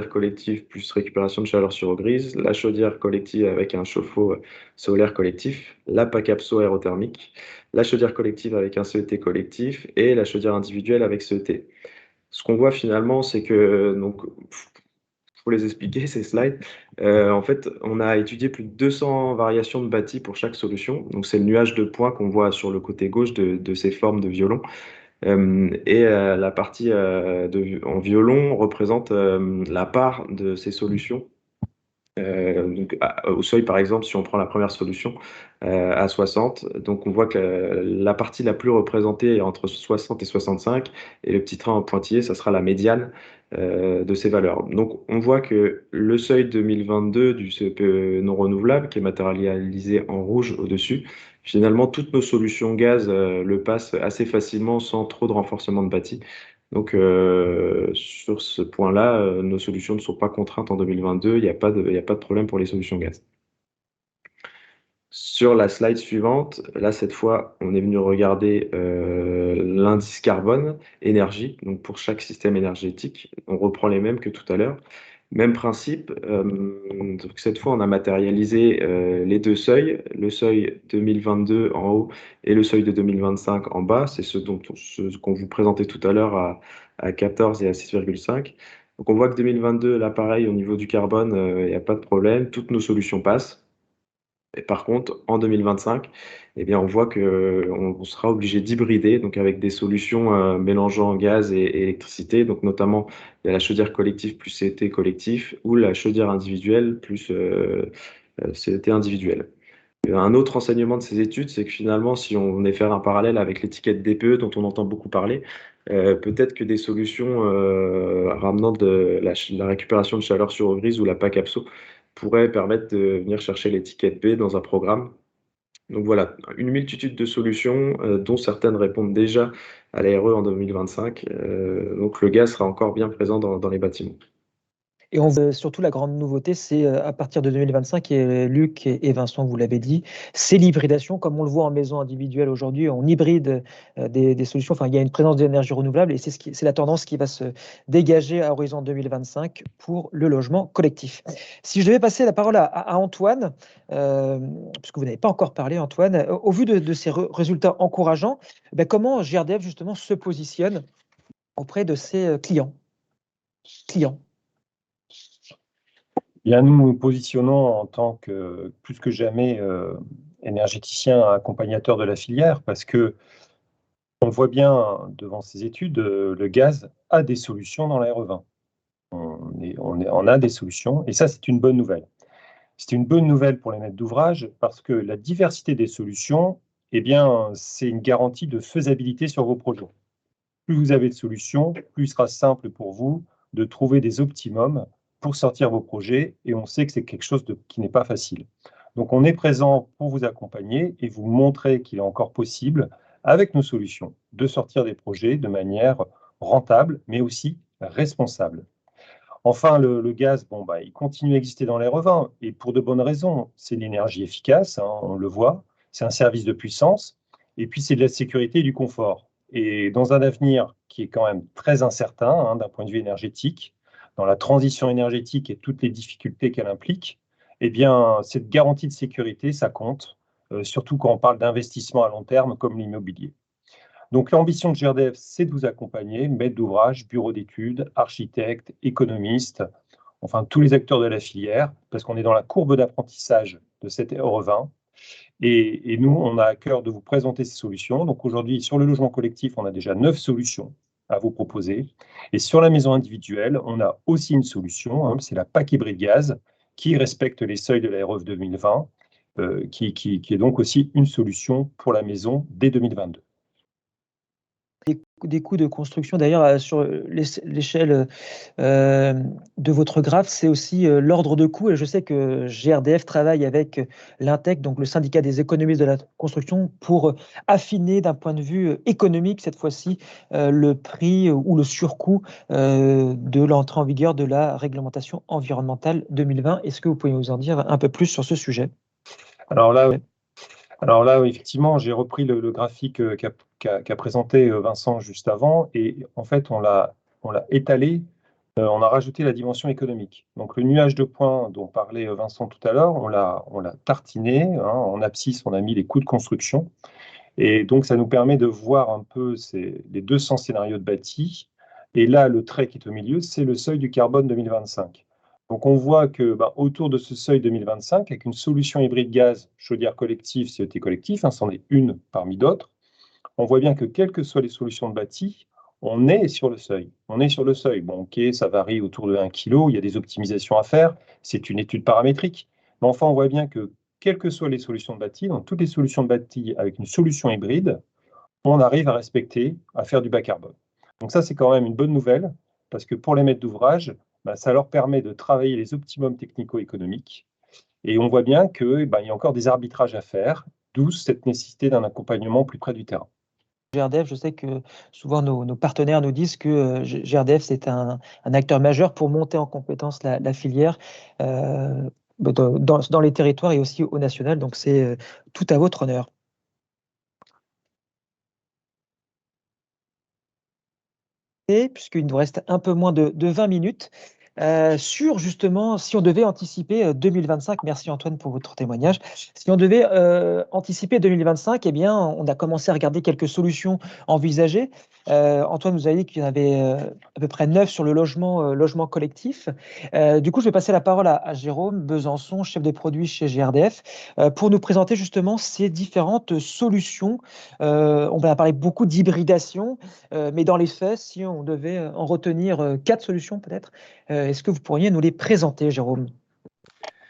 collective plus récupération de chaleur sur eau grise, la chaudière collective avec un chauffe-eau solaire collectif, la PACAPSO aérothermique, la chaudière collective avec un CET collectif et la chaudière individuelle avec CET. Ce qu'on voit finalement, c'est que, donc, pour les expliquer, ces slides, en fait, on a étudié plus de 200 variations de bâtis pour chaque solution. Donc, c'est le nuage de points qu'on voit sur le côté gauche de ces formes de violon. La partie en violon représente la part de ces solutions. Donc, au seuil, par exemple, si on prend la première solution à 60, donc on voit que la partie la plus représentée est entre 60 et 65, et le petit train en pointillé, ça sera la médiane de ces valeurs. Donc on voit que le seuil 2022 du CEP non renouvelable, qui est matérialisé en rouge au-dessus, finalement, toutes nos solutions gaz le passent assez facilement sans trop de renforcement de bâti. Donc, sur ce point-là, nos solutions ne sont pas contraintes en 2022. Il n'y a pas de problème pour les solutions gaz. Sur la slide suivante, là, cette fois, on est venu regarder l'indice carbone énergie. Donc, pour chaque système énergétique, on reprend les mêmes que tout à l'heure. Même principe. Donc cette fois, on a matérialisé les deux seuils, le seuil 2022 en haut et le seuil de 2025 en bas. C'est ce qu'on vous présentait tout à l'heure à 14 et à 6,5. Donc on voit que 2022, là pareil, au niveau du carbone, il n'y a pas de problème. Toutes nos solutions passent. Et par contre, en 2025, eh bien, on voit qu'on sera obligé d'hybrider, donc avec des solutions mélangeant gaz et électricité. Donc notamment, il y a la chaudière collective plus CET collectif ou la chaudière individuelle plus CET individuel. Un autre enseignement de ces études, c'est que finalement, si on venait faire un parallèle avec l'étiquette DPE dont on entend beaucoup parler, peut-être que des solutions ramenant de la récupération de chaleur sur eau grise ou la PACAPSO pourraient permettre de venir chercher l'étiquette B dans un programme. Donc voilà, une multitude de solutions, dont certaines répondent déjà à la RE en 2025. Donc le gaz sera encore bien présent dans les bâtiments. Et on voit surtout la grande nouveauté, c'est à partir de 2025, et Luc et Vincent, vous l'avez dit, c'est l'hybridation, comme on le voit en maison individuelle aujourd'hui, on hybride des solutions, enfin il y a une présence d'énergie renouvelable et c'est la tendance qui va se dégager à horizon 2025 pour le logement collectif. Si je devais passer la parole à Antoine, puisque vous n'avez pas encore parlé Antoine, au vu de ces résultats encourageants, comment GRDF justement se positionne auprès de ses clients? Bien, nous nous positionnons en tant que, plus que jamais, énergéticien accompagnateur de la filière, parce que on voit bien devant ces études, le gaz a des solutions dans la RE20. On a des solutions, et ça, c'est une bonne nouvelle. C'est une bonne nouvelle pour les maîtres d'ouvrage, parce que la diversité des solutions, eh bien, c'est une garantie de faisabilité sur vos projets. Plus vous avez de solutions, plus il sera simple pour vous de trouver des optimums pour sortir vos projets, et on sait que c'est quelque chose qui n'est pas facile. Donc on est présent pour vous accompagner et vous montrer qu'il est encore possible, avec nos solutions, de sortir des projets de manière rentable, mais aussi responsable. Enfin, le gaz, il continue à exister dans les revins, et pour de bonnes raisons. C'est l'énergie efficace, hein, on le voit, c'est un service de puissance, et puis c'est de la sécurité et du confort. Et dans un avenir qui est quand même très incertain, hein, d'un point de vue énergétique, dans la transition énergétique et toutes les difficultés qu'elle implique, eh bien, cette garantie de sécurité, ça compte, surtout quand on parle d'investissement à long terme comme l'immobilier. Donc l'ambition de GRDF, c'est de vous accompagner, maîtres d'ouvrage, bureaux d'études, architectes, économistes, enfin tous les acteurs de la filière, parce qu'on est dans la courbe d'apprentissage de cette RE20. Et nous, on a à cœur de vous présenter ces solutions. Donc aujourd'hui, sur le logement collectif, on a déjà 9 solutions à vous proposer. Et sur la maison individuelle, on a aussi une solution, hein, c'est la PAC hybride gaz, qui respecte les seuils de la RE 2020, qui est donc aussi une solution pour la maison dès 2022. Des coûts de construction, d'ailleurs, sur l'échelle de votre graphe, c'est aussi l'ordre de coût. Et je sais que GRDF travaille avec l'INTEC, donc le syndicat des économistes de la construction, pour affiner d'un point de vue économique, cette fois-ci, le prix ou le surcoût de l'entrée en vigueur de la réglementation environnementale 2020. Est-ce que vous pouvez nous en dire un peu plus sur ce sujet? Alors là, effectivement, j'ai repris le graphique qu'a présenté Vincent juste avant, et en fait, on l'a étalé, on a rajouté la dimension économique. Donc le nuage de points dont parlait Vincent tout à l'heure, on l'a tartiné, hein, en abscisse, on a mis les coûts de construction, et donc ça nous permet de voir un peu les 200 scénarios de bâti, et là, le trait qui est au milieu, c'est le seuil du carbone 2025. Donc on voit que autour de ce seuil 2025, avec une solution hybride gaz, chaudière collective, CET collectif, hein, c'en est une parmi d'autres, on voit bien que quelles que soient les solutions de bâti, on est sur le seuil. On est sur le seuil. Bon, ok, ça varie autour de 1 kg, il y a des optimisations à faire, c'est une étude paramétrique. Mais enfin, on voit bien que quelles que soient les solutions de bâti, dans toutes les solutions de bâti avec une solution hybride, on arrive à respecter, à faire du bas carbone. Donc ça, c'est quand même une bonne nouvelle, parce que pour les maîtres d'ouvrage, ça leur permet de travailler les optimums technico-économiques. Et on voit bien qu'il y a encore des arbitrages à faire, d'où cette nécessité d'un accompagnement plus près du terrain. GRDF, je sais que souvent nos partenaires nous disent que GRDF, c'est un acteur majeur pour monter en compétence la filière dans les territoires et aussi au national. Donc, c'est tout à votre honneur. Et puisqu'il nous reste un peu moins de 20 minutes, sur justement, si on devait anticiper 2025, merci Antoine pour votre témoignage, si on devait anticiper 2025, eh bien, on a commencé à regarder quelques solutions envisagées. Antoine nous a dit qu'il y en avait à peu près 9 sur le logement collectif. Du coup, je vais passer la parole à Jérôme Besançon, chef des produits chez GRDF, pour nous présenter justement ces différentes solutions. On va parler beaucoup d'hybridation, mais dans les faits, si on devait en retenir 4 solutions peut-être, est-ce que vous pourriez nous les présenter, Jérôme?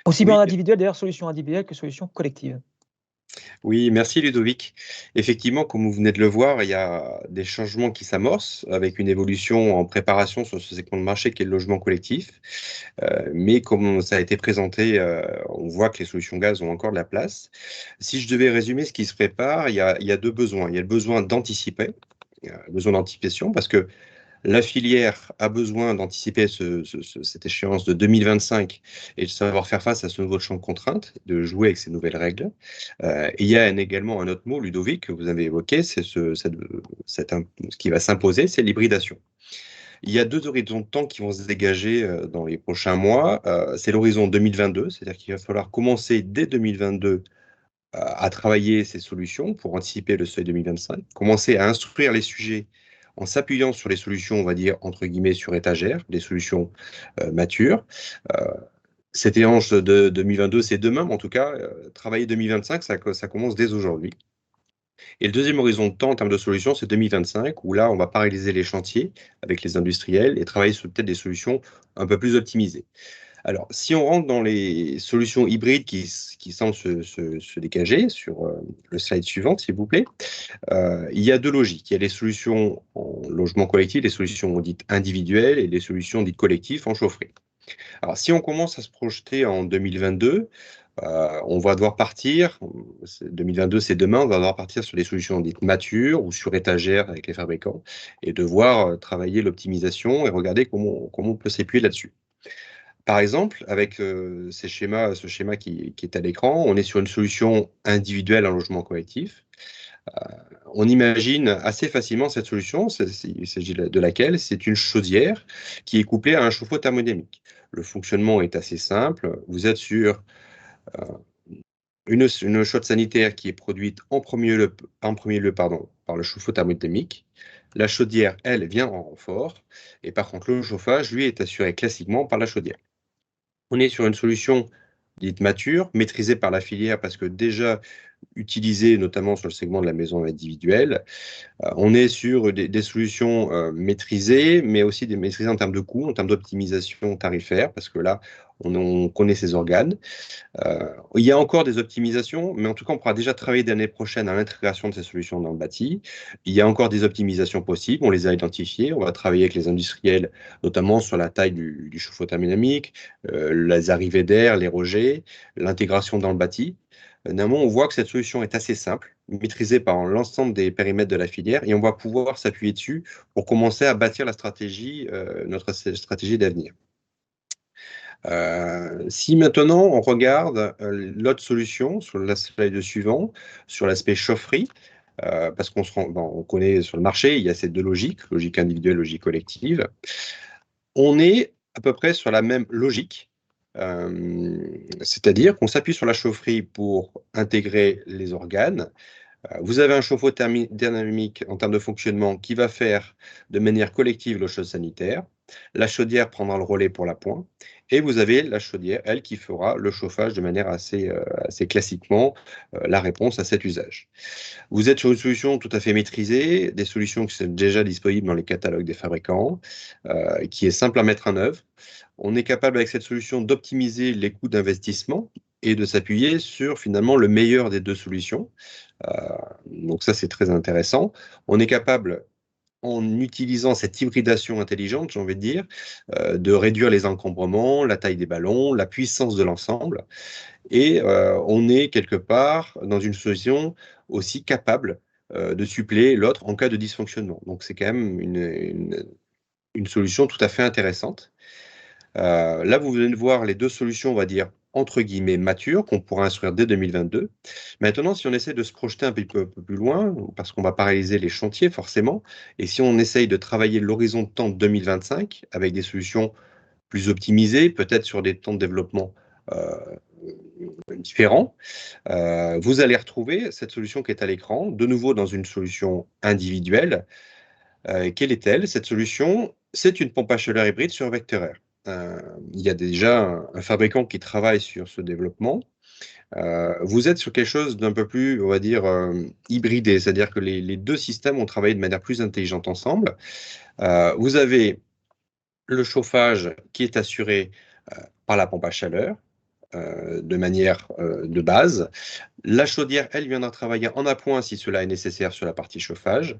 Aussi bien en individuel, d'ailleurs, solution individuelle que solution collective. Oui, merci Ludovic. Effectivement, comme vous venez de le voir, il y a des changements qui s'amorcent avec une évolution en préparation sur ce segment de marché qui est le logement collectif. Mais comme ça a été présenté, on voit que les solutions gaz ont encore de la place. Si je devais résumer ce qui se prépare, il y a deux besoins. Il y a le besoin d'anticiper, besoin d'anticipation, parce que la filière a besoin d'anticiper cette échéance de 2025 et de savoir faire face à ce nouveau champ de contraintes, de jouer avec ces nouvelles règles. Et il y a également un autre mot, Ludovic, que vous avez évoqué, c'est ce qui va s'imposer, c'est l'hybridation. Il y a deux horizons de temps qui vont se dégager dans les prochains mois. C'est l'horizon 2022, c'est-à-dire qu'il va falloir commencer dès 2022 à travailler ces solutions pour anticiper le seuil 2025, commencer à instruire les sujets en s'appuyant sur les solutions, on va dire, entre guillemets, sur étagère, des solutions matures. Cette échéance de 2022, c'est demain, mais en tout cas, travailler 2025, ça commence dès aujourd'hui. Et le deuxième horizon de temps en termes de solutions, c'est 2025, où là, on va paralyser les chantiers avec les industriels et travailler sur peut-être des solutions un peu plus optimisées. Alors, si on rentre dans les solutions hybrides qui semblent se dégager, sur le slide suivant, s'il vous plaît, il y a deux logiques. Il y a les solutions en logement collectif, les solutions dites individuelles et les solutions dites collectives en chaufferie. Alors, si on commence à se projeter en 2022, on va devoir partir, 2022 c'est demain, on va devoir partir sur les solutions dites matures ou sur étagère avec les fabricants et devoir travailler l'optimisation et regarder comment on peut s'appuyer là-dessus. Par exemple, avec ce schéma qui est à l'écran, on est sur une solution individuelle en logement collectif. On imagine assez facilement cette solution, il s'agit de laquelle c'est une chaudière qui est couplée à un chauffe-eau thermodynamique. Le fonctionnement est assez simple. Vous êtes sur une chaude sanitaire qui est produite en premier lieu par le chauffe-eau thermodynamique. La chaudière, elle, vient en renfort. Et par contre, le chauffage, lui, est assuré classiquement par la chaudière. On est sur une solution dite mature, maîtrisée par la filière parce que déjà utilisée notamment sur le segment de la maison individuelle. On est sur des solutions maîtrisées, mais aussi des maîtrisées en termes de coûts, en termes d'optimisation tarifaire, parce que là, on connaît ces organes. Il y a encore des optimisations, mais en tout cas, on pourra déjà travailler l'année prochaine à l'intégration de ces solutions dans le bâti. Il y a encore des optimisations possibles, on les a identifiées. On va travailler avec les industriels, notamment sur la taille du chauffe-eau thermodynamique, les arrivées d'air, les rejets, l'intégration dans le bâti. Néanmoins, on voit que cette solution est assez simple, maîtrisée par l'ensemble des périmètres de la filière, et on va pouvoir s'appuyer dessus pour commencer à bâtir la stratégie, notre stratégie d'avenir. Si maintenant on regarde l'autre solution sur la slide suivant, sur l'aspect chaufferie, parce on connaît sur le marché, il y a ces deux logique individuelle, logique collective. On est à peu près sur la même logique, c'est-à-dire qu'on s'appuie sur la chaufferie pour intégrer les organes. Vous avez un chauffe-eau thermodynamique en termes de fonctionnement qui va faire de manière collective l'eau chaude sanitaire. La chaudière prendra le relais pour la pointe. Et vous avez la chaudière, elle, qui fera le chauffage de manière assez classiquement la réponse à cet usage. Vous êtes sur une solution tout à fait maîtrisée, des solutions qui sont déjà disponibles dans les catalogues des fabricants, qui est simple à mettre en œuvre. On est capable avec cette solution d'optimiser les coûts d'investissement et de s'appuyer sur finalement le meilleur des deux solutions. Donc ça, c'est très intéressant. On est capable, en utilisant cette hybridation intelligente, j'ai envie de dire, de réduire les encombrements, la taille des ballons, la puissance de l'ensemble. Et on est quelque part dans une solution aussi capable de suppléer l'autre en cas de dysfonctionnement. Donc c'est quand même une solution tout à fait intéressante. Là, vous venez de voir les deux solutions, on va dire, entre guillemets, matures, qu'on pourra instruire dès 2022. Maintenant, si on essaie de se projeter un peu plus loin, parce qu'on va paralyser les chantiers, forcément, et si on essaye de travailler l'horizon de temps de 2025, avec des solutions plus optimisées, peut-être sur des temps de développement différents, vous allez retrouver cette solution qui est à l'écran, de nouveau dans une solution individuelle. Quelle est-elle? Cette solution, c'est une pompe à chaleur hybride sur vecteur air. Il y a déjà un fabricant qui travaille sur ce développement. Vous êtes sur quelque chose d'un peu plus, on va dire, hybridé, c'est-à-dire que les deux systèmes ont travaillé de manière plus intelligente ensemble. Vous avez le chauffage qui est assuré par la pompe à chaleur, de manière de base. La chaudière, elle, viendra travailler en appoint si cela est nécessaire sur la partie chauffage.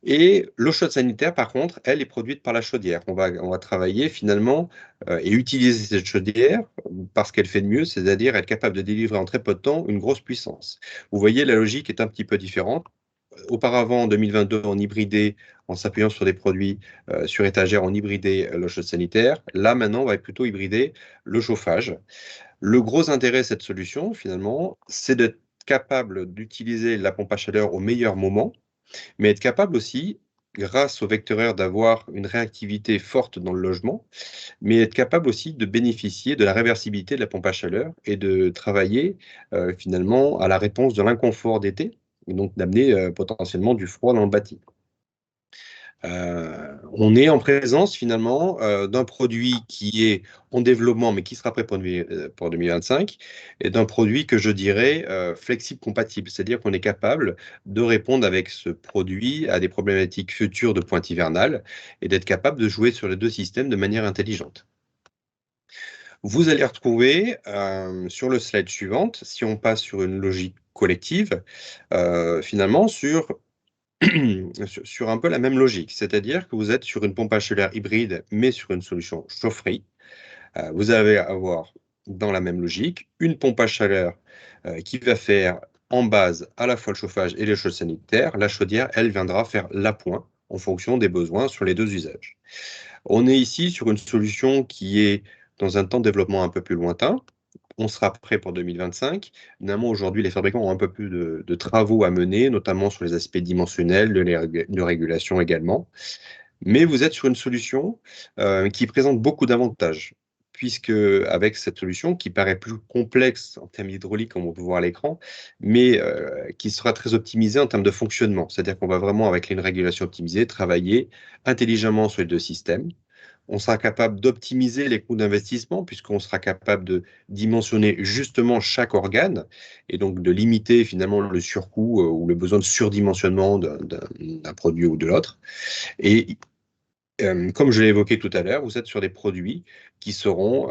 Et l'eau chaude sanitaire, par contre, elle est produite par la chaudière. On va travailler finalement et utiliser cette chaudière parce qu'elle fait de mieux, c'est-à-dire être capable de délivrer en très peu de temps une grosse puissance. Vous voyez, la logique est un petit peu différente. Auparavant, en 2022, on hybridait, en s'appuyant sur des produits sur étagère, on hybridait l'eau chaude sanitaire. Là, maintenant, on va plutôt hybrider le chauffage. Le gros intérêt de cette solution, finalement, c'est d'être capable d'utiliser la pompe à chaleur au meilleur moment, mais être capable aussi, grâce au vecteur air, d'avoir une réactivité forte dans le logement, mais être capable aussi de bénéficier de la réversibilité de la pompe à chaleur et de travailler finalement à la réponse de l'inconfort d'été, et donc d'amener potentiellement du froid dans le bâti. On est en présence finalement d'un produit qui est en développement mais qui sera prêt pour 2025 et d'un produit que je dirais flexible compatible, c'est-à-dire qu'on est capable de répondre avec ce produit à des problématiques futures de pointe hivernale et d'être capable de jouer sur les deux systèmes de manière intelligente. Vous allez retrouver sur le slide suivante, si on passe sur une logique collective, finalement sur un peu la même logique, c'est-à-dire que vous êtes sur une pompe à chaleur hybride, mais sur une solution chaufferie. Vous allez avoir, dans la même logique, une pompe à chaleur qui va faire en base à la fois le chauffage et les choses sanitaires. La chaudière, elle, viendra faire l'appoint en fonction des besoins sur les deux usages. On est ici sur une solution qui est dans un temps de développement un peu plus lointain. On sera prêt pour 2025. Néanmoins, aujourd'hui, les fabricants ont un peu plus de travaux à mener, notamment sur les aspects dimensionnels, de régulation également. Mais vous êtes sur une solution qui présente beaucoup d'avantages, puisque avec cette solution, qui paraît plus complexe en termes hydrauliques, comme on peut voir à l'écran, mais qui sera très optimisée en termes de fonctionnement. C'est-à-dire qu'on va vraiment, avec une régulation optimisée, travailler intelligemment sur les deux systèmes. On sera capable d'optimiser les coûts d'investissement puisqu'on sera capable de dimensionner justement chaque organe et donc de limiter finalement le surcoût ou le besoin de surdimensionnement d'un produit ou de l'autre. Et comme je l'ai évoqué tout à l'heure, vous êtes sur des produits qui seront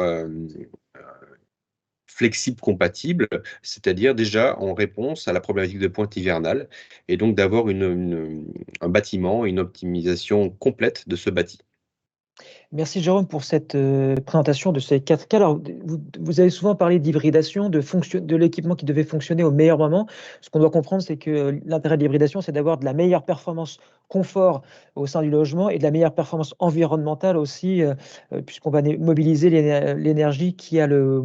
flexibles, compatibles, c'est-à-dire déjà en réponse à la problématique de pointe hivernale, et donc d'avoir un bâtiment, une optimisation complète de ce bâti. Merci Jérôme pour cette présentation de ces 4 cas. Alors, vous avez souvent parlé d'hybridation, de l'équipement qui devait fonctionner au meilleur moment. Ce qu'on doit comprendre, c'est que l'intérêt de l'hybridation, c'est d'avoir de la meilleure performance confort au sein du logement et de la meilleure performance environnementale aussi, puisqu'on va mobiliser l'énergie qui a le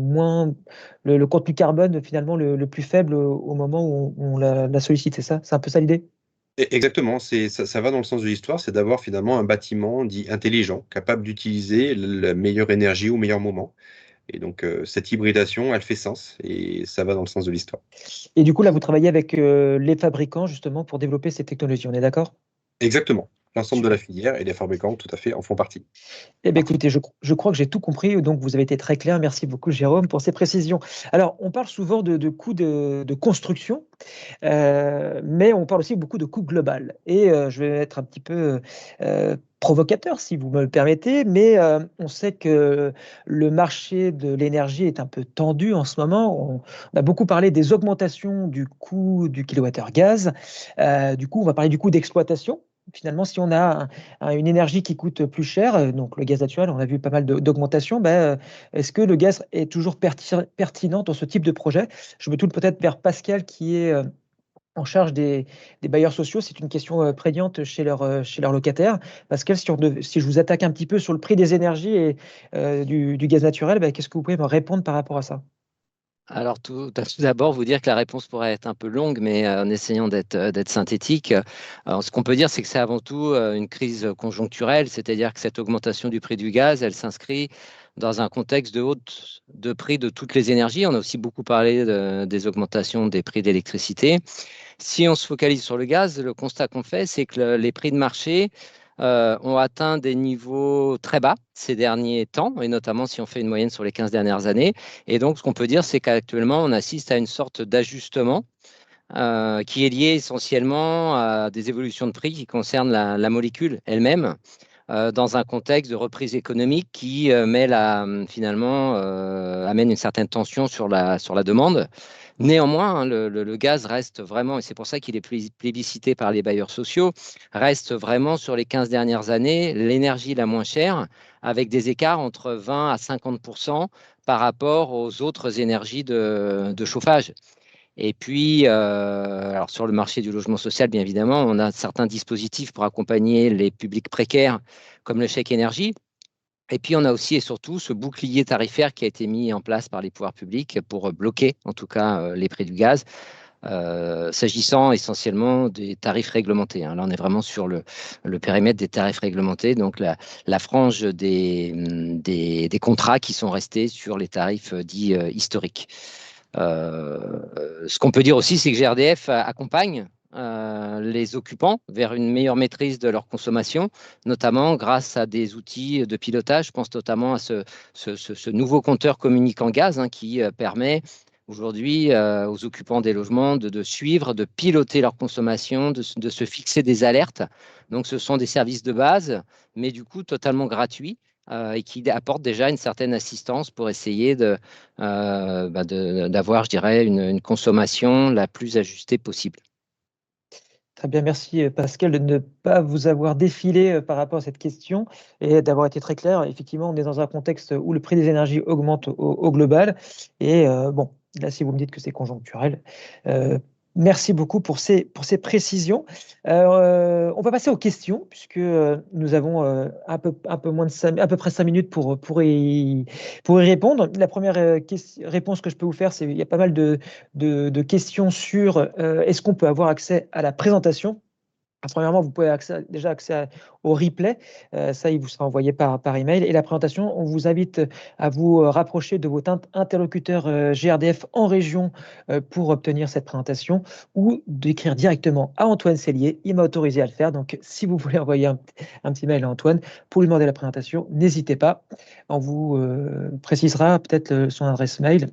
contenu carbone finalement le plus faible au moment où on la sollicite. C'est ça? C'est un peu ça l'idée? Exactement, ça va dans le sens de l'histoire, c'est d'avoir finalement un bâtiment dit intelligent, capable d'utiliser la meilleure énergie au meilleur moment. Et donc, cette hybridation, elle fait sens et ça va dans le sens de l'histoire. Et du coup, là, vous travaillez avec les fabricants justement pour développer ces technologies. On est d'accord? Exactement. L'ensemble de la Super. filière et les fabricants, tout à fait, en font partie. Eh bien, écoutez, je crois que j'ai tout compris, donc vous avez été très clair. Merci beaucoup, Jérôme, pour ces précisions. Alors, on parle souvent de coûts de construction, mais on parle aussi beaucoup de coût global. Et je vais être un petit peu provocateur, si vous me le permettez, mais on sait que le marché de l'énergie est un peu tendu en ce moment. On a beaucoup parlé des augmentations du coût du kilowattheure gaz. Du coup, on va parler du coût d'exploitation. Finalement, si on a une énergie qui coûte plus cher, donc le gaz naturel, on a vu pas mal d'augmentations, est-ce que le gaz est toujours pertinent dans ce type de projet? Je me tourne peut-être vers Pascal qui est en charge des bailleurs sociaux. C'est une question prégnante chez leurs locataires. Pascal, si je vous attaque un petit peu sur le prix des énergies et du gaz naturel, qu'est-ce que vous pouvez me répondre par rapport à ça? Alors, tout d'abord, vous dire que la réponse pourrait être un peu longue, mais en essayant d'être synthétique. Alors, ce qu'on peut dire, c'est que c'est avant tout une crise conjoncturelle, c'est-à-dire que cette augmentation du prix du gaz, elle s'inscrit dans un contexte de hausse de prix de toutes les énergies. On a aussi beaucoup parlé des augmentations des prix d'électricité. Si on se focalise sur le gaz, le constat qu'on fait, c'est que les prix de marché ont atteint des niveaux très bas ces derniers temps, et notamment si on fait une moyenne sur les 15 dernières années. Et donc, ce qu'on peut dire, c'est qu'actuellement, on assiste à une sorte d'ajustement qui est lié essentiellement à des évolutions de prix qui concernent la molécule elle-même, dans un contexte de reprise économique qui finalement amène une certaine tension sur la demande. Néanmoins, hein, le gaz reste vraiment, et c'est pour ça qu'il est plébiscité par les bailleurs sociaux, reste vraiment sur les 15 dernières années l'énergie la moins chère, avec des écarts entre 20 à 50% par rapport aux autres énergies de chauffage. Et puis, alors sur le marché du logement social, bien évidemment, on a certains dispositifs pour accompagner les publics précaires, comme le chèque énergie. Et puis, on a aussi et surtout ce bouclier tarifaire qui a été mis en place par les pouvoirs publics pour bloquer, en tout cas, les prix du gaz, s'agissant essentiellement des tarifs réglementés. Hein. Là, on est vraiment sur le périmètre des tarifs réglementés, donc la frange des contrats qui sont restés sur les tarifs dits historiques. Ce qu'on peut dire aussi, c'est que GRDF accompagne les occupants vers une meilleure maîtrise de leur consommation, notamment grâce à des outils de pilotage. Je pense notamment à ce nouveau compteur communicant gaz qui permet aujourd'hui aux occupants des logements de suivre, de piloter leur consommation, de se fixer des alertes. Donc, ce sont des services de base, mais du coup totalement gratuits. Et qui apportent déjà une certaine assistance pour essayer d'avoir, je dirais, une consommation la plus ajustée possible. Très bien, merci Pascal de ne pas vous avoir défilé par rapport à cette question et d'avoir été très clair. Effectivement, on est dans un contexte où le prix des énergies augmente au global. Et bon, là, si vous me dites que c'est conjoncturel, merci beaucoup pour ces précisions. On va passer aux questions, puisque nous avons à peu près 5 minutes pour y répondre. La première réponse que je peux vous faire, c'est qu'il y a pas mal de questions sur est-ce qu'on peut avoir accès à la présentation Premièrement, vous pouvez déjà accès au replay. Ça, il vous sera envoyé par email. Et la présentation, on vous invite à vous rapprocher de votre interlocuteur GRDF en région pour obtenir cette présentation, ou d'écrire directement à Antoine Cellier. Il m'a autorisé à le faire. Donc, si vous voulez envoyer un petit mail à Antoine pour lui demander la présentation, n'hésitez pas. On vous précisera peut-être son adresse mail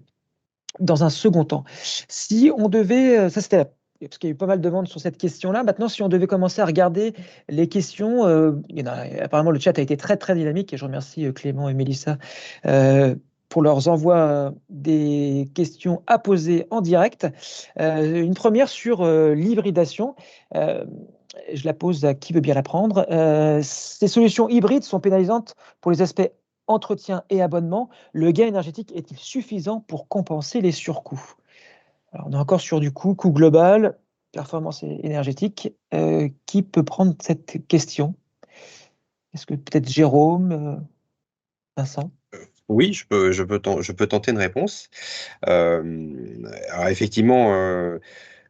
dans un second temps. Si on devait, ça c'était parce qu'il y a eu pas mal de demandes sur cette question-là. Maintenant, si on devait commencer à regarder les questions, il y en a, apparemment le chat a été très très dynamique et je remercie Clément et Mélissa pour leurs envois des questions à poser en direct. Une première sur l'hybridation. Je la pose à qui veut bien la prendre. Ces solutions hybrides sont pénalisantes pour les aspects entretien et abonnement. Le gain énergétique est-il suffisant pour compenser les surcoûts? Alors, on est encore sur du coût global, performance énergétique. Qui peut prendre cette question? Est-ce que peut-être Jérôme, Vincent? Oui, je peux tenter une réponse. Alors effectivement,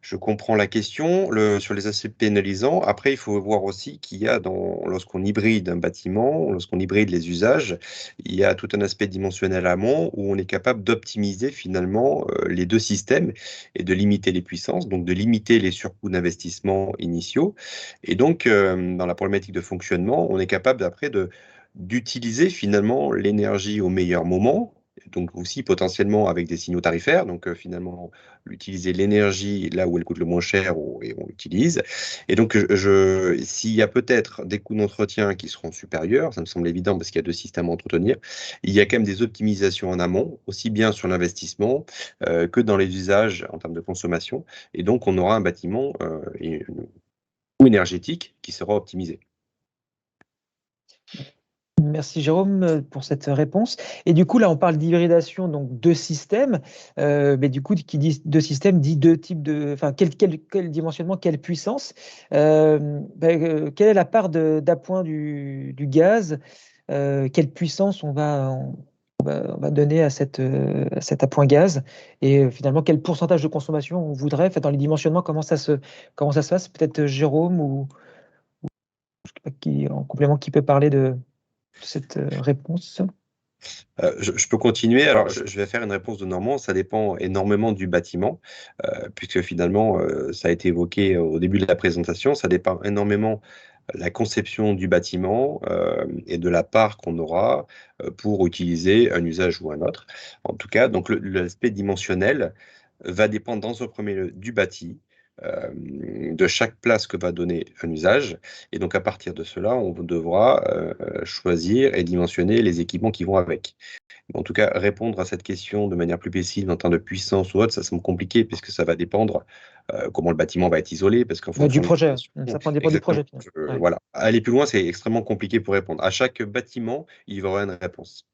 je comprends la question sur les aspects pénalisants. Après, il faut voir aussi qu'il y a lorsqu'on hybride un bâtiment, lorsqu'on hybride les usages, il y a tout un aspect dimensionnel amont où on est capable d'optimiser finalement les deux systèmes et de limiter les puissances, donc de limiter les surcoûts d'investissement initiaux. Et donc, dans la problématique de fonctionnement, on est capable après d'utiliser finalement l'énergie au meilleur moment, donc aussi potentiellement avec des signaux tarifaires, donc finalement utiliser l'énergie là où elle coûte le moins cher et on l'utilise. Et donc s'il y a peut-être des coûts d'entretien qui seront supérieurs, ça me semble évident parce qu'il y a deux systèmes à entretenir, il y a quand même des optimisations en amont, aussi bien sur l'investissement que dans les usages en termes de consommation. Et donc on aura un bâtiment énergétique qui sera optimisé. Merci Jérôme pour cette réponse. Et du coup, là, on parle d'hybridation, donc deux systèmes. Mais du coup, qui dit deux systèmes dit deux types de. Enfin, quel dimensionnement, quelle puissance. Quelle est la part d'appoint du gaz? Quelle puissance on va donner à cet appoint gaz? Et finalement, quel pourcentage de consommation on voudrait? Dans les dimensionnements, comment ça se passe? Peut-être Jérôme ou je sais pas en complément, qui peut parler de cette réponse? Je peux continuer. Alors, je vais faire une réponse de Normand. Ça dépend énormément du bâtiment, puisque finalement, ça a été évoqué au début de la présentation. Ça dépend énormément de la conception du bâtiment et de la part qu'on aura pour utiliser un usage ou un autre. En tout cas, donc l'aspect dimensionnel va dépendre dans un premier lieu du bâti, de chaque place que va donner un usage. Et donc, à partir de cela, on devra choisir et dimensionner les équipements qui vont avec. En tout cas, répondre à cette question de manière plus précise en termes de puissance ou autre, ça semble compliqué puisque ça va dépendre comment le bâtiment va être isolé, parce qu'en fonction Du projet, ça dépend du projet. Voilà, aller plus loin, c'est extrêmement compliqué pour répondre. À chaque bâtiment, il y aura une réponse.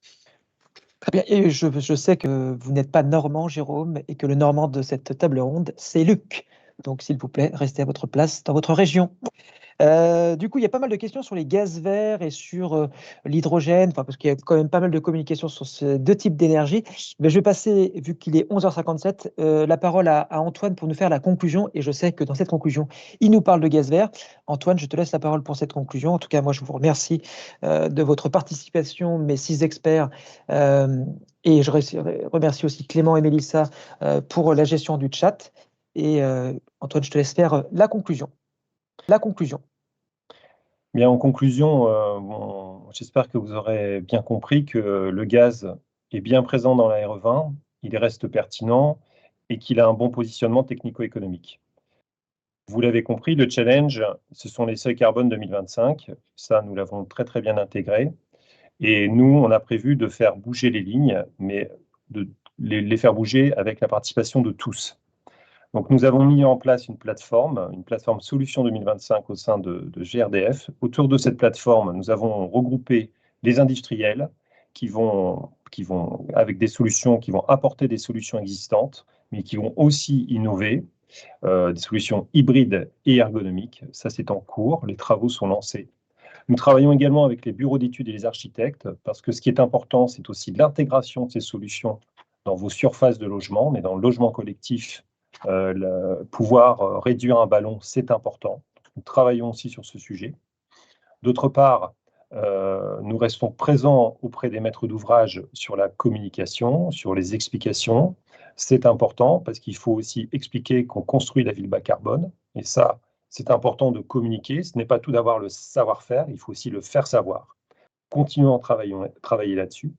Très bien. Et je sais que vous n'êtes pas normand, Jérôme, et que le normand de cette table ronde, c'est Luc. Donc, s'il vous plaît, restez à votre place dans votre région. Du coup, il y a pas mal de questions sur les gaz verts et sur l'hydrogène, parce qu'il y a quand même pas mal de communication sur ces deux types d'énergie. Mais je vais passer, vu qu'il est 11h57, la parole à Antoine pour nous faire la conclusion. Et je sais que dans cette conclusion, il nous parle de gaz vert. Antoine, je te laisse la parole pour cette conclusion. En tout cas, moi, je vous remercie de votre participation, mes 6 experts. Et je remercie aussi Clément et Mélissa pour la gestion du chat. Et Antoine, je te laisse faire la conclusion. Bien, en conclusion, j'espère que vous aurez bien compris que le gaz est bien présent dans la RE20, il reste pertinent et qu'il a un bon positionnement technico-économique. Vous l'avez compris, le challenge, ce sont les seuils carbone 2025. Ça, nous l'avons très très bien intégré. Et nous, on a prévu de faire bouger les lignes, mais de les faire bouger avec la participation de tous. Donc, nous avons mis en place une plateforme Solutions 2025 au sein de GRDF. Autour de cette plateforme, nous avons regroupé les industriels qui vont avec des solutions qui vont apporter des solutions existantes, mais qui vont aussi innover, des solutions hybrides et ergonomiques. Ça, c'est en cours. Les travaux sont lancés. Nous travaillons également avec les bureaux d'études et les architectes, parce que ce qui est important, c'est aussi l'intégration de ces solutions dans vos surfaces de logement, mais dans le logement collectif, pouvoir réduire un ballon, c'est important. Nous travaillons aussi sur ce sujet. D'autre part, nous restons présents auprès des maîtres d'ouvrage sur la communication, sur les explications. C'est important parce qu'il faut aussi expliquer qu'on construit la ville bas carbone. Et ça, c'est important de communiquer. Ce n'est pas tout d'avoir le savoir-faire, il faut aussi le faire savoir. Continuons à travailler là-dessus.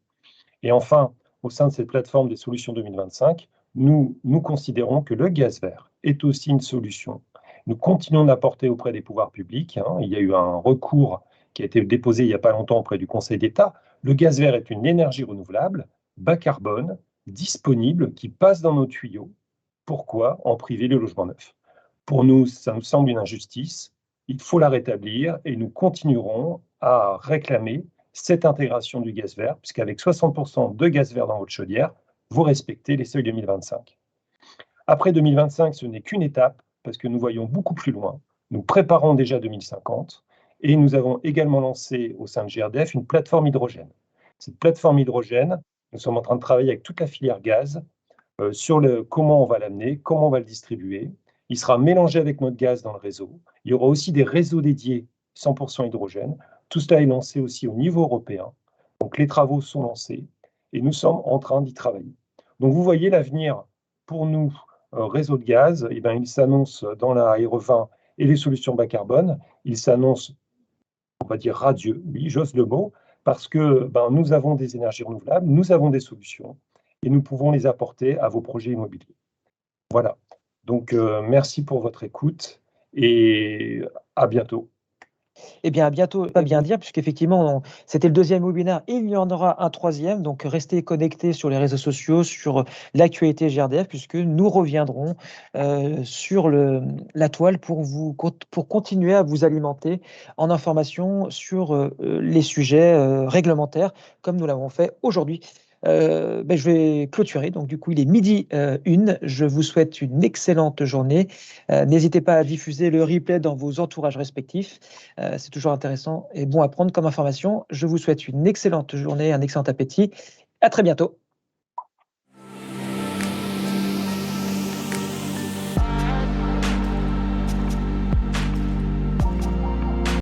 Et enfin, au sein de cette plateforme des solutions 2025, nous considérons que le gaz vert est aussi une solution. Nous continuons d'apporter auprès des pouvoirs publics. Il y a eu un recours qui a été déposé il n'y a pas longtemps auprès du Conseil d'État. Le gaz vert est une énergie renouvelable, bas carbone, disponible, qui passe dans nos tuyaux. Pourquoi en priver le logement neuf? Pour nous, ça nous semble une injustice. Il faut la rétablir et nous continuerons à réclamer cette intégration du gaz vert, puisqu'avec 60% de gaz vert dans votre chaudière, vous respectez les seuils 2025. Après 2025, ce n'est qu'une étape, parce que nous voyons beaucoup plus loin. Nous préparons déjà 2050, et nous avons également lancé au sein de GRDF une plateforme hydrogène. Cette plateforme hydrogène, nous sommes en train de travailler avec toute la filière gaz sur comment on va l'amener, comment on va le distribuer. Il sera mélangé avec notre gaz dans le réseau. Il y aura aussi des réseaux dédiés 100% hydrogène. Tout cela est lancé aussi au niveau européen. Donc les travaux sont lancés et nous sommes en train d'y travailler. Donc vous voyez l'avenir pour nous, réseau de gaz, eh bien, il s'annonce dans la RE20 et les solutions bas carbone, il s'annonce, on va dire radieux, oui, j'ose le mot, parce que nous avons des énergies renouvelables, nous avons des solutions et nous pouvons les apporter à vos projets immobiliers. Voilà. Donc merci pour votre écoute et à bientôt. Eh bien, à bientôt, pas bien dire, puisqu'effectivement, c'était le deuxième webinaire et il y en aura un troisième. Donc, restez connectés sur les réseaux sociaux, sur l'actualité GRDF, puisque nous reviendrons sur la toile pour continuer à vous alimenter en informations sur les sujets réglementaires, comme nous l'avons fait aujourd'hui. Je vais clôturer. Donc, du coup, il est 12h01. Je vous souhaite une excellente journée. N'hésitez pas à diffuser le replay dans vos entourages respectifs. C'est toujours intéressant et bon à prendre comme information. Je vous souhaite une excellente journée, un excellent appétit. À très bientôt.